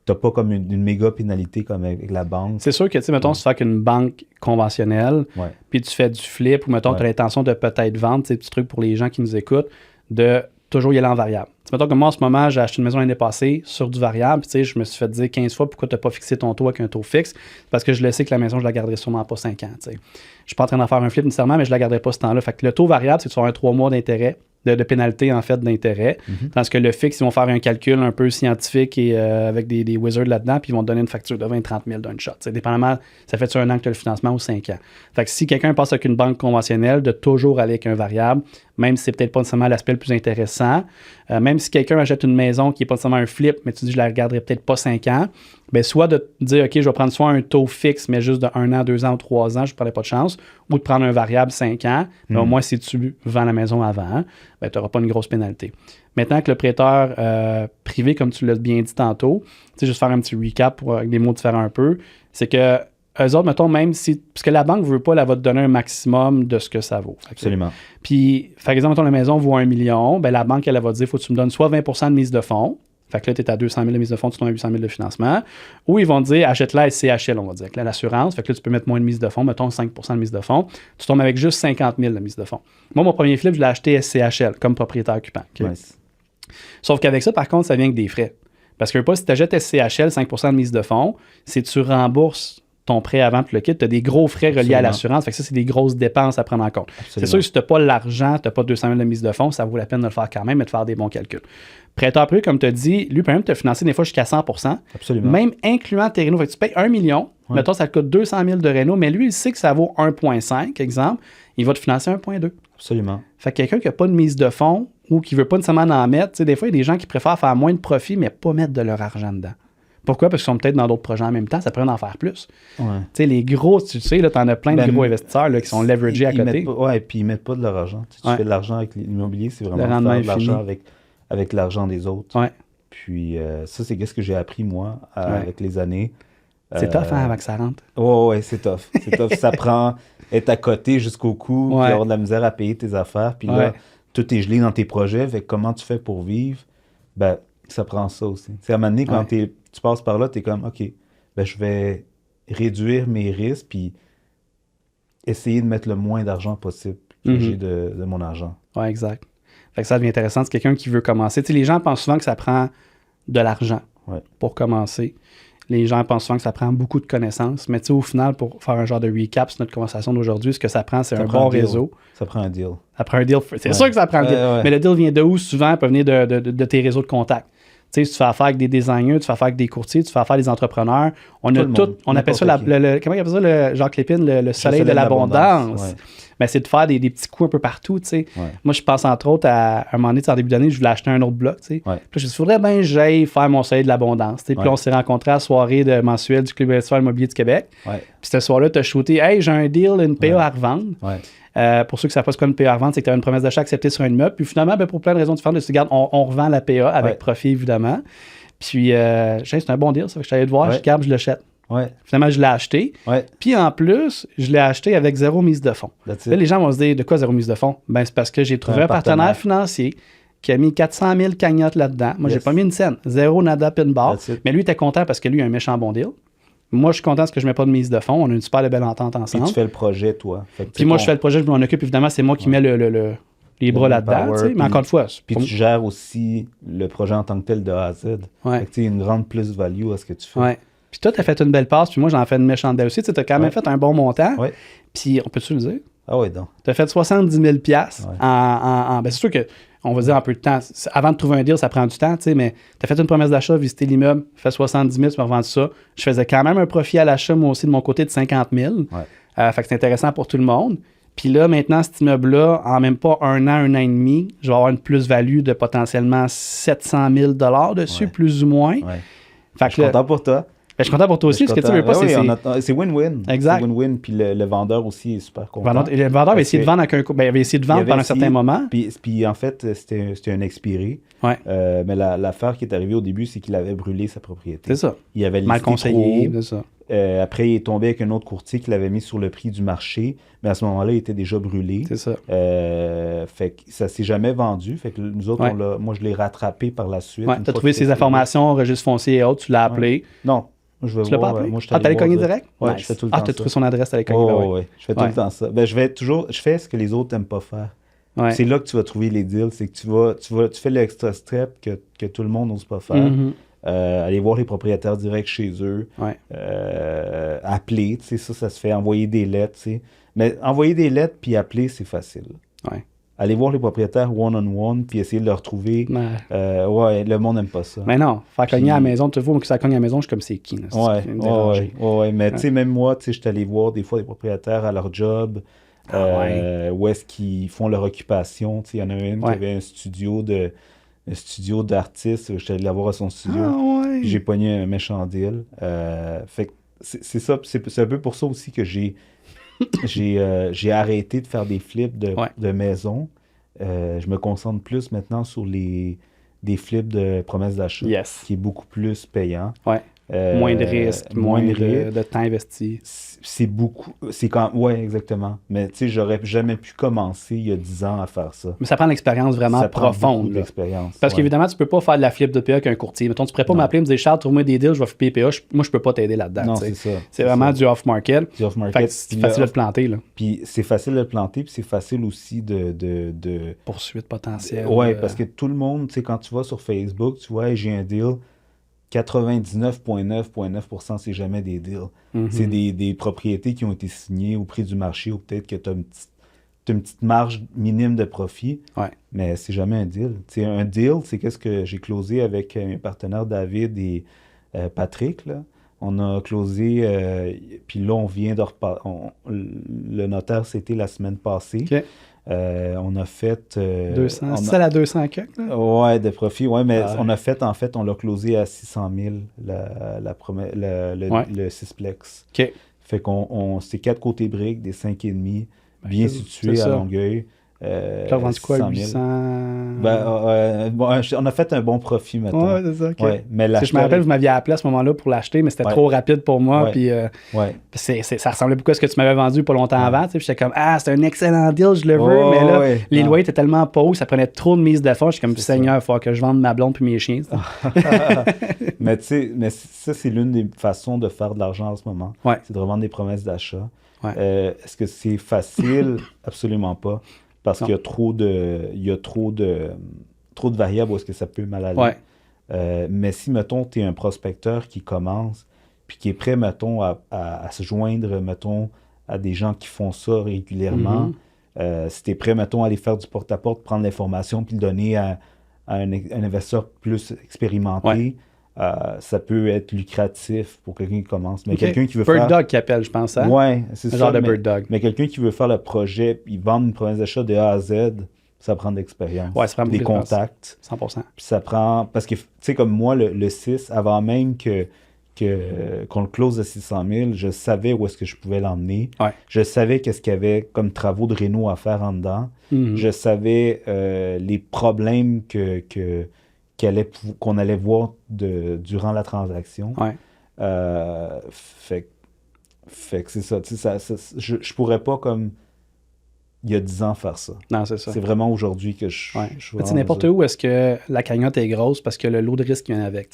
T'as pas comme une méga pénalité comme avec la banque. C'est sûr que, tu sais, mettons, si tu fais avec une banque conventionnelle, puis tu fais du flip, ou mettons, tu as l'intention de peut-être vendre, ces petits trucs pour les gens qui nous écoutent, de toujours y aller en variable. T'sais, mettons que moi, en ce moment, j'ai acheté une maison l'année passée sur du variable, puis je me suis fait dire 15 fois pourquoi tu n'as pas fixé ton taux avec un taux fixe, parce que je le sais que la maison, je la garderai sûrement pas 5 ans. T'sais. Je suis pas en train d'en faire un flip nécessairement, mais je la garderai pas ce temps-là. Fait que le taux variable, c'est que tu vas avoir 3 mois d'intérêt, de pénalité, en fait, d'intérêt. Tandis que le fixe, ils vont faire un calcul un peu scientifique et avec des wizards là-dedans, puis ils vont te donner une facture de 20-30 000 d'un shot. T'sais, dépendamment, ça fait-tu 1 an que tu as le financement ou 5 ans. Fait que si quelqu'un passe avec une banque conventionnelle, de toujours aller avec un variable, même si c'est peut-être pas nécessairement l'aspect le plus intéressant, même si quelqu'un achète une maison qui n'est pas nécessairement un flip, mais tu dis je la regarderai peut-être pas 5 ans, bien, soit de dire OK, je vais prendre soit un taux fixe, mais juste de 1 an, 2 ans ou 3 ans, je ne prendrai pas de chance, ou de prendre un variable 5 ans, mais au moins si tu vends la maison avant, ben, tu n'auras pas une grosse pénalité. Maintenant que le prêteur privé, comme tu l'as bien dit tantôt, tu sais, juste faire un petit recap avec des mots différents un peu, c'est que eux autres, mettons, même si... Parce que la banque ne veut pas, elle va te donner un maximum de ce que ça vaut. Absolument. Puis, par exemple, mettons, la maison vaut 1 million, ben la banque, elle va te dire, il faut que tu me donnes soit 20 % de mise de fonds. Fait que là, tu es à 200 000 de mise de fonds, tu tombes à 800 000 de financement. Ou ils vont te dire, achète-la SCHL, on va dire. Avec l'assurance, fait que là, tu peux mettre moins de mise de fonds, mettons 5 % de mise de fonds. Tu tombes avec juste 50 000 de mise de fonds. Moi, mon premier flip, je l'ai acheté SCHL comme propriétaire occupant. Okay? Nice. Sauf qu'avec ça, par contre, ça vient avec des frais. Parce que pas, si tu achètes SCHL, 5% de mise de fonds, si tu rembourses ton prêt avant puis le kit, tu as des gros frais reliés à l'assurance. Fait que ça, c'est des grosses dépenses à prendre en compte. C'est sûr que si tu n'as pas l'argent, tu n'as pas 200 000 de mise de fonds, ça vaut la peine de le faire quand même et de faire des bons calculs. Prêteur privé, comme tu as dit, lui peut même te financer des fois jusqu'à 100%. Absolument. Même incluant tes rénaux. Fait que tu payes 1 million, mettons, ça te coûte 200 000 de rénaux, mais lui, il sait que ça vaut 1,5, exemple, il va te financer 1,2. Absolument. Fait que quelqu'un qui n'a pas de mise de fonds ou qui ne veut pas nécessairement en mettre, des fois, il y a des gens qui préfèrent faire moins de profit, mais pas mettre de leur argent dedans. Pourquoi? Parce qu'ils sont peut-être dans d'autres projets en même temps, ça pourrait en faire plus. Ouais. Les gros, tu sais, tu en as plein de gros investisseurs là, qui sont leveragés à côté. Oui, puis ils ne mettent pas de leur argent. Tu fais de l'argent avec l'immobilier, c'est vraiment faire de l'argent avec l'argent des autres. Ouais. Puis ça, c'est ce que j'ai appris, moi, avec les années. C'est tough, avant que ça rentre. Oui, c'est tough. C'est tough. Ça prend être à côté jusqu'au cou, puis avoir de la misère à payer tes affaires. Puis là, tout est gelé dans tes projets. Fait comment tu fais pour vivre? Ben, ça prend ça aussi. C'est à un moment donné, quand tu passes par là, tu es comme, OK, ben, je vais réduire mes risques, puis essayer de mettre le moins d'argent possible que j'ai de mon argent. Oui, exact. Fait que ça devient intéressant. C'est quelqu'un qui veut commencer. Tu sais, les gens pensent souvent que ça prend de l'argent pour commencer. Les gens pensent souvent que ça prend beaucoup de connaissances. Mais tu sais, au final, pour faire un genre de recap sur notre conversation d'aujourd'hui, ce que ça prend, c'est un bon réseau. Ça prend un deal. Ça prend un deal. C'est sûr que ça prend un deal. Mais le deal vient de où? Souvent, il peut venir de tes réseaux de contacts. Tu sais, si tu fais affaire avec des designers, tu fais affaire avec des courtiers, tu fais affaire avec des entrepreneurs. On appelle ça, comment il appelle ça, Jacques Lépine, le soleil de l'abondance. Ben, c'est de faire des petits coups un peu partout, tu sais. Moi, je pense entre autres à un moment donné, en début d'année, je voulais acheter un autre bloc, tu sais. Puis je me suis dit, il faudrait bien que j'aille faire mon soleil de l'abondance. Puis là, on s'est rencontrés à la soirée mensuelle du Club investisseur immobilier du Québec. Puis ce soir-là, tu as shooté, hey, j'ai un deal, une PA à revendre. Pour ceux qui ne savent pas ce qu'est une PA à revendre, c'est que tu as une promesse d'achat acceptée sur un immeuble. Puis finalement, ben, pour plein de raisons différentes, tu regardes, on revend la PA avec profit, évidemment. Puis, c'est un bon deal, ça fait que je suis allé te voir, je garde, je l'achète. Finalement, je l'ai acheté. Puis en plus, je l'ai acheté avec zéro mise de fonds. Là, les gens vont se dire, de quoi zéro mise de fonds? Ben, c'est parce que j'ai trouvé un partenaire financier qui a mis 400 000 cagnottes là-dedans. Moi, j'ai pas mis une scène. Zéro, nada, pin bar. Mais lui, il était content parce que lui, il a un méchant bon deal. Moi, je suis content parce que je ne mets pas de mise de fonds. On a une super belle entente ensemble. Puis tu fais le projet, toi. Puis moi, je fais le projet, je m'en occupe. Évidemment, c'est moi qui mets les bras là-dedans. Mais encore une fois... Puis tu gères aussi le projet en tant que tel de A à Z. Fait que tu as une grande plus-value à ce que tu fais. Puis toi, tu as fait une belle passe, puis moi, j'en fais une méchante belle aussi. Tu as quand même fait un bon montant. Puis on peut-tu le dire? Ah oui, donc. Tu as fait 70 000 ben, c'est sûr que, on va dire en peu de temps. Avant de trouver un deal, ça prend du temps, tu sais, mais tu as fait une promesse d'achat, visité l'immeuble, fait 70 000, tu m'as revendu ça. Je faisais quand même un profit à l'achat, moi aussi, de mon côté, de 50 000. Fait que c'est intéressant pour tout le monde. Puis là, maintenant, cet immeuble-là, en même pas un an et demi, je vais avoir une plus-value de potentiellement 700 000 dessus, plus ou moins. Fait que je suis content pour toi. Ben, je suis content pour toi aussi, parce que tu veux pas, c'est win-win. Exact. C'est win-win, puis le vendeur aussi est super content. Le vendeur va essayer de vendre avec un coup. Ben, il avait essayé de vendre pendant un certain moment. Puis en fait, c'était un expiré. Mais l'affaire qui est arrivée au début, c'est qu'il avait brûlé sa propriété. C'est ça. Il avait mal conseillé, c'est ça. Après, il est tombé avec un autre courtier qui l'avait mis sur le prix du marché, mais à ce moment-là, il était déjà brûlé. C'est ça. Fait que ça s'est jamais vendu. Fait que nous autres, moi, je l'ai rattrapé par la suite. Tu as trouvé ses informations, registre foncier et autres, tu l'as appelé. Non. Je vais tu l'as pas appelé? Moi, t'allais cogner direct? Oui, je fais tout le temps ça. Tu as trouvé son adresse, t'allais cogner. Oui, je fais tout le temps ça. Ben, je fais ce que les autres n'aiment pas faire. C'est là que tu vas trouver les deals. C'est que tu fais l'extra step que tout le monde n'ose pas faire. Aller voir les propriétaires directs chez eux. Appeler, tu sais, ça se fait. Envoyer des lettres, tu sais. Mais envoyer des lettres puis appeler, c'est facile. Aller voir les propriétaires one-on-one puis essayer de le retrouver. Le monde n'aime pas ça. Mais non, faire cogner à la maison, tu vois, que ça cogne à la maison, je suis comme c'est qui. Mais tu sais, même moi, tu sais, je suis allé voir des fois des propriétaires à leur job, où est-ce qu'ils font leur occupation. Tu sais, il y en a une qui avait un studio d'artiste, je suis allé la voir à son studio. J'ai pogné un méchant deal. Fait que c'est ça, c'est un peu pour ça aussi que j'ai arrêté de faire des flips de maison. Je me concentre plus maintenant sur des flips de promesses d'achat, qui est beaucoup plus payant. Moins de risques, moins de temps investi. C'est beaucoup. C'est quand. Ouais, exactement. Mais tu sais, j'aurais jamais pu commencer il y a 10 ans à faire ça. Mais ça prend l'expérience vraiment profonde. Parce qu'évidemment, tu peux pas faire de la flip de PA qu'un courtier. Mettons, tu pourrais pas m'appeler et me dire Charles, trouve-moi des deals, je vais flipper PA. Moi, je peux pas t'aider là-dedans. Non, c'est ça. C'est vraiment du off-market. Du off-market. C'est facile de le planter, là. Puis c'est facile de le planter, puis c'est facile aussi de... Poursuite potentielle. Ouais, parce que tout le monde, tu sais, quand tu vas sur Facebook, tu vois, hey, j'ai un deal. 99,9% c'est jamais des deals. C'est des propriétés qui ont été signées au prix du marché ou peut-être que tu as une petite marge minime de profit, mais c'est jamais un deal. T'sais, un deal, c'est qu'est-ce que j'ai closé avec mes partenaires David et Patrick, là. On a closé, puis là, on vient de le notaire, c'était la semaine passée. OK. On a fait... 200, c'est ça la 200 quelques, là? Ouais, de profit, ouais, mais on a fait, en fait, on l'a closé à 600 000, le Cisplex. OK. Fait qu'on c'est 4 côtés briques, des 5,5, bien situés à Longueuil. Tu as vendu quoi, 800? On a fait un bon profit, maintenant. Ouais, c'est ça, OK. Ouais, mais je me rappelle, vous m'aviez appelé à ce moment-là pour l'acheter, mais c'était trop rapide pour moi. Puis, ça ressemblait beaucoup à ce que tu m'avais vendu pas longtemps avant. Puis j'étais comme, c'est un excellent deal, je le veux. Mais là, les loyers étaient tellement pas hauts, ça prenait trop de mise de fonds. Je suis comme, Seigneur, il faut que je vende ma blonde puis mes chiens. Mais tu sais, ça, c'est l'une des façons de faire de l'argent en ce moment. C'est de revendre des promesses d'achat. Est-ce que c'est facile? Absolument pas. Parce qu'il y a trop de variables où est-ce que ça peut mal aller. Mais si, mettons, tu es un prospecteur qui commence, puis qui est prêt, mettons, à se joindre, mettons, à des gens qui font ça régulièrement, si tu es prêt, mettons, à aller faire du porte-à-porte, prendre l'information, puis le donner à un investisseur plus expérimenté, ça peut être lucratif pour quelqu'un qui commence. Mais quelqu'un qui veut Bird Dog qui appelle, je pense. Hein? Ouais, c'est ça. Genre de Bird Dog. Mais quelqu'un qui veut faire le projet, puis vendre une promesse d'achat de A à Z, ça prend de l'expérience. Ouais, ça prend des contacts. 100%. Puis ça prend... Parce que, tu sais, comme moi, le 6, avant même qu'on le close à 600 000, je savais où est-ce que je pouvais l'emmener. Je savais qu'est-ce qu'il y avait comme travaux de réno à faire en dedans. Je savais les problèmes qu'on allait voir durant la transaction. Fait que c'est ça. Je pourrais pas, comme il y a 10 ans, faire ça. Non, c'est ça. C'est vraiment aujourd'hui que je suis n'importe où est-ce que la cagnotte est grosse parce que le lot de risque vient avec.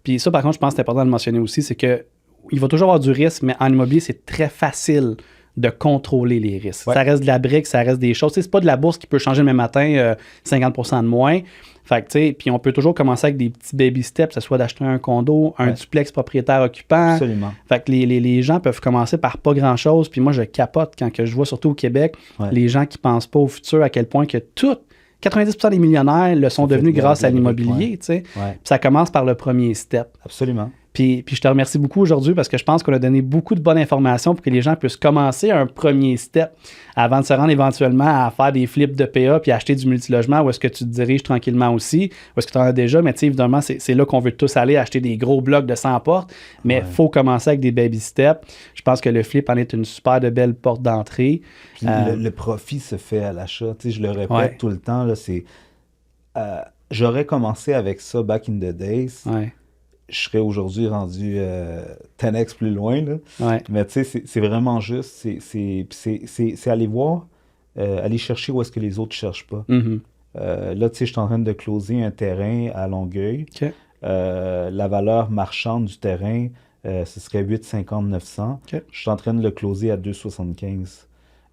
Puis ça, par contre, je pense que c'est important de le mentionner aussi, c'est que il va toujours avoir du risque, mais en immobilier, c'est très facile de contrôler les risques. Ça reste de la brique, ça reste des choses. C'est pas de la bourse qui peut changer le même matin 50% de moins. Fait que, tu sais, puis on peut toujours commencer avec des petits baby steps, que ce soit d'acheter un condo, un duplex propriétaire occupant. Absolument. Fait que les gens peuvent commencer par pas grand-chose. Puis moi, je capote quand je vois, surtout au Québec, les gens qui pensent pas au futur, à quel point que 90% des millionnaires le sont devenus grâce à l'immobilier, tu sais. Puis ça commence par le premier step. Absolument. Puis je te remercie beaucoup aujourd'hui parce que je pense qu'on a donné beaucoup de bonnes informations pour que les gens puissent commencer un premier step avant de se rendre éventuellement à faire des flips de PA puis acheter du multilogement où est-ce que tu te diriges tranquillement aussi, où est-ce que tu en as déjà, mais tu sais, évidemment, c'est là qu'on veut tous aller acheter des gros blocs de 100 portes, mais il faut commencer avec des baby steps. Je pense que le flip en est une super de belle porte d'entrée. Puis le profit se fait à l'achat. Tu sais, je le répète tout le temps, là, c'est... j'aurais commencé avec ça back in the days. Je serais aujourd'hui rendu 10x plus loin. Là. Mais tu sais, c'est vraiment juste, c'est aller voir, aller chercher où est-ce que les autres ne cherchent pas. Là, tu sais, je suis en train de closer un terrain à Longueuil. La valeur marchande du terrain, ce serait 850-900. Je suis en train de le closer à 275.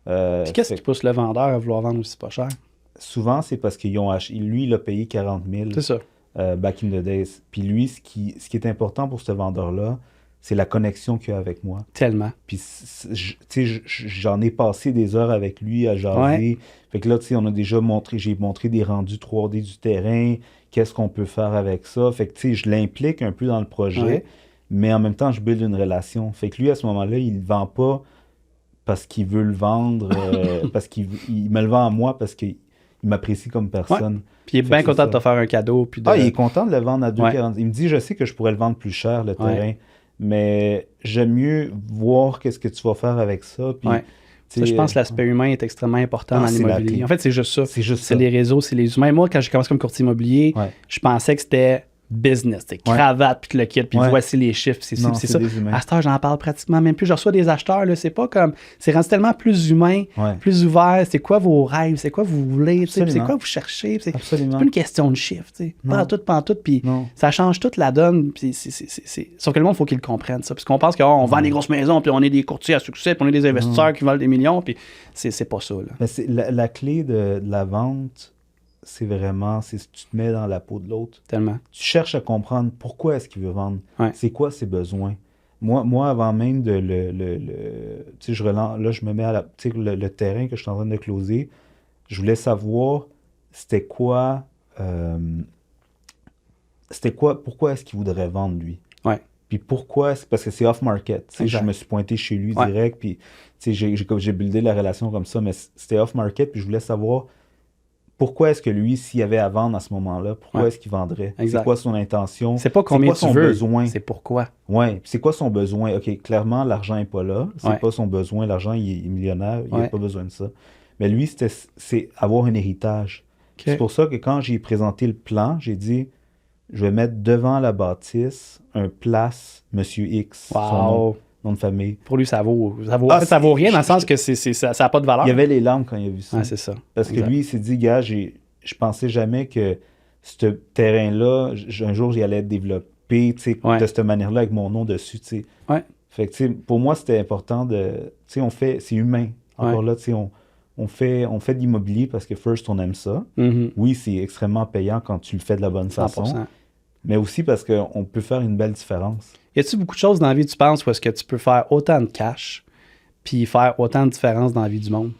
Puis qu'est-ce qui pousse le vendeur à vouloir vendre aussi pas cher? Souvent, c'est parce qu'ils ont acheté. Lui, il a payé 40 000. C'est ça. Back in the days. Puis lui, ce qui est important pour ce vendeur-là, c'est la connexion qu'il a avec moi. Tellement. Puis, tu sais, j'en ai passé des heures avec lui à jaser. Fait que là, tu sais, on a déjà j'ai montré des rendus 3D du terrain, qu'est-ce qu'on peut faire avec ça. Fait que, tu sais, je l'implique un peu dans le projet, mais en même temps, je build une relation. Fait que lui, à ce moment-là, il ne vend pas parce qu'il veut le vendre, parce qu'il me le vend à moi parce qu'il m'apprécie comme personne. Puis il est bien content de te faire un cadeau. Puis il est content de le vendre à 2,40. Il me dit, je sais que je pourrais le vendre plus cher, le terrain, mais j'aime mieux voir qu'est-ce que tu vas faire avec ça. Puis, ça, je pense que l'aspect humain est extrêmement important dans l'immobilier. En fait, c'est juste ça. C'est les réseaux, c'est les humains. Moi, quand j'ai commencé comme courtier immobilier, je pensais que c'était business, cravate, puis le kit, puis voici les chiffres, c'est ça. À cette heure, j'en parle pratiquement même plus. Je reçois des acheteurs, là, c'est pas comme... C'est rendu tellement plus humain, plus ouvert. C'est quoi vos rêves? C'est quoi vous voulez? C'est quoi vous cherchez? C'est pas une question de chiffres, tu sais. Pas en tout, puis ça change toute la donne. Puis sauf que le monde, il faut qu'il le comprenne, ça. Parce qu'on pense qu'on vend des grosses maisons, puis on est des courtiers à succès, puis on est des investisseurs qui valent des millions, puis c'est pas ça, là. Mais la clé de la vente, c'est vraiment, c'est tu te mets dans la peau de l'autre. Tellement. Tu cherches à comprendre pourquoi est-ce qu'il veut vendre. Ouais. C'est quoi ses besoins. Moi, avant même de tu sais, je relance, là, je me mets à tu sais, le terrain que je suis en train de closer. Je voulais savoir c'était quoi, pourquoi est-ce qu'il voudrait vendre, lui. Ouais. Puis pourquoi, c'est parce que c'est off-market. Tu sais, je me suis pointé chez lui direct, puis tu sais, j'ai buildé la relation comme ça, mais c'était off-market, puis je voulais savoir pourquoi est-ce que lui, s'il y avait à vendre à ce moment-là, pourquoi est-ce qu'il vendrait? Exact. C'est quoi son intention? C'est pas combien son tu veux, besoin? c'est pourquoi. Oui, c'est quoi son besoin? OK, clairement, l'argent n'est pas là. C'est pas son besoin. L'argent, il est millionnaire, il n'a pas besoin de ça. Mais lui, c'est avoir un héritage. Okay. C'est pour ça que quand j'ai présenté le plan, j'ai dit, je vais mettre devant la bâtisse un place Monsieur X, son nom de famille. Pour lui, ça vaut rien dans le sens que ça n'a pas de valeur. Il y avait les larmes quand il a vu ça. Ouais, c'est ça. Parce que lui, il s'est dit, gars, je pensais jamais que ce terrain-là, un jour, j'y allais être développé de cette manière-là avec mon nom dessus. T'sais. Ouais. Fait que, pour moi, c'était important de. C'est humain. Encore là, on fait de l'immobilier parce que first, on aime ça. Mm-hmm. Oui, c'est extrêmement payant quand tu le fais de la bonne 100%. façon. Mais aussi parce qu'on peut faire une belle différence. Y a-t-il beaucoup de choses dans la vie, tu penses, où est-ce que tu peux faire autant de cash puis faire autant de différence dans la vie du monde?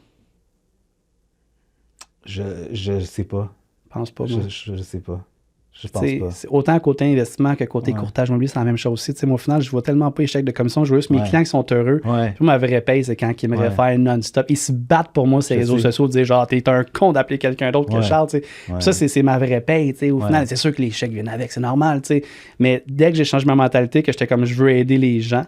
Je sais pas. Je pense pas. Je sais pas. Je pense pas. C'est autant côté investissement que côté courtage immobilier, c'est la même chose aussi. Moi, au final, je vois tellement pas échec de commission. Je vois juste mes clients qui sont heureux. Ma vraie paye, c'est quand ils me réfèrent non-stop. Ils se battent pour moi sur les réseaux sociaux, dire genre, t'es un con d'appeler quelqu'un d'autre que Charles. Ça, c'est ma vraie paye. Au final, c'est sûr que les chèques viennent avec, c'est normal. Mais dès que j'ai changé ma mentalité, que j'étais comme, je veux aider les gens,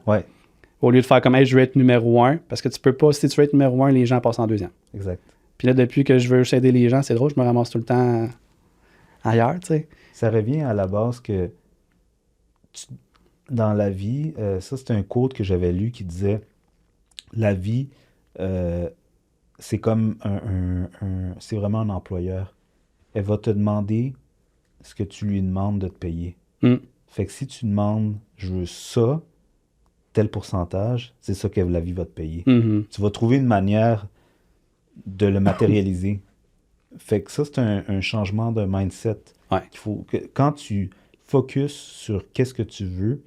au lieu de faire comme, hey, je veux être numéro 1, parce que tu peux pas, si tu veux être numéro 1, les gens passent en deuxième. Exact. Puis là, depuis que je veux juste aider les gens, c'est drôle, je me ramasse tout le temps ailleurs, Ça revient à la base que dans la vie, ça c'est un quote que j'avais lu qui disait la vie, c'est comme c'est vraiment un employeur. Elle va te demander ce que tu lui demandes de te payer. Fait que si tu demandes, je veux ça, tel pourcentage, c'est ça que la vie va te payer. Tu vas trouver une manière de le matérialiser. Fait que ça, c'est un changement de mindset. Qu'il faut que, quand tu focuses sur qu'est-ce que tu veux,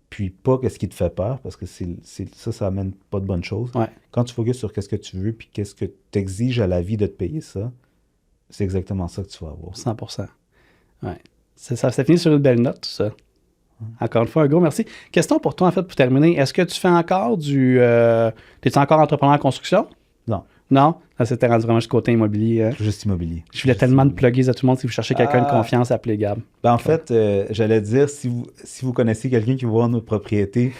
puis pas qu'est-ce qui te fait peur, parce que ça amène pas de bonnes choses. Quand tu focuses sur qu'est-ce que tu veux, puis qu'est-ce que t'exiges à la vie de te payer ça, c'est exactement ça que tu vas avoir. 100%. Ouais. Ça finit sur une belle note, tout ça. Encore une fois, un gros merci. Question pour toi, en fait, pour terminer. Est-ce que tu fais encore t'es-tu encore entrepreneur en construction? Non. Non? Ça s'était rendu vraiment juste côté immobilier. Juste immobilier. Je voulais tellement de plugger à tout le monde. Si vous cherchez quelqu'un de confiance, appelez Gab. En fait, j'allais dire, si vous connaissez quelqu'un qui veut voir notre propriété,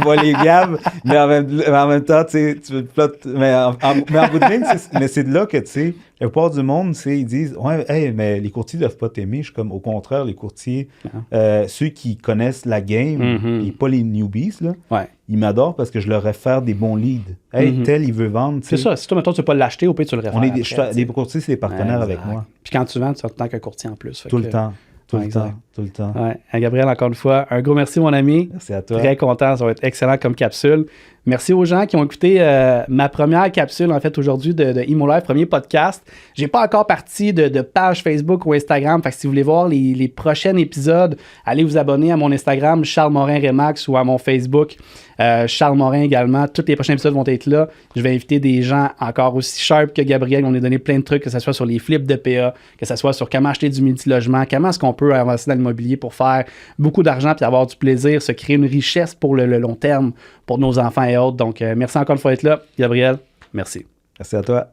voyez Gab, mais en même temps, tu plottes. Mais en bout de ligne, mais c'est de là que, tu sais, la plupart du monde, ils disent, ouais, hey, mais les courtiers ne doivent pas t'aimer. Je suis comme, au contraire, les courtiers, ceux qui connaissent la game, et pas les newbies, là, ils m'adorent parce que je leur réfère des bons leads. Hey, tel, il veut vendre. C'est ça. Si toi, mettons, tu ne peux pas l'acheter, au pire, tu le réfères. Les courtiers, c'est des partenaires avec moi. Puis quand tu vends, tu as tant qu'un courtier en plus. Tout le temps. Tout le temps. Ouais. Gabriel, encore une fois, un gros merci, mon ami. Merci à toi. Très content. Ça va être excellent comme capsule. Merci aux gens qui ont écouté ma première capsule, en fait, aujourd'hui de ImoLive, premier podcast. J'ai pas encore parti de page Facebook ou Instagram. Fait que si vous voulez voir les prochains épisodes, allez vous abonner à mon Instagram, Charles Morin Remax, ou à mon Facebook, Charles Morin également. Tous les prochains épisodes vont être là. Je vais inviter des gens encore aussi sharp que Gabriel. On a donné plein de trucs, que ce soit sur les flips de PA, que ce soit sur comment acheter du multilogement, comment est-ce qu'on peut avancer dans l'immobilier pour faire beaucoup d'argent puis avoir du plaisir, se créer une richesse pour le long terme, pour nos enfants et autres. Donc, merci encore une fois d'être là. Gabriel, merci. Merci à toi.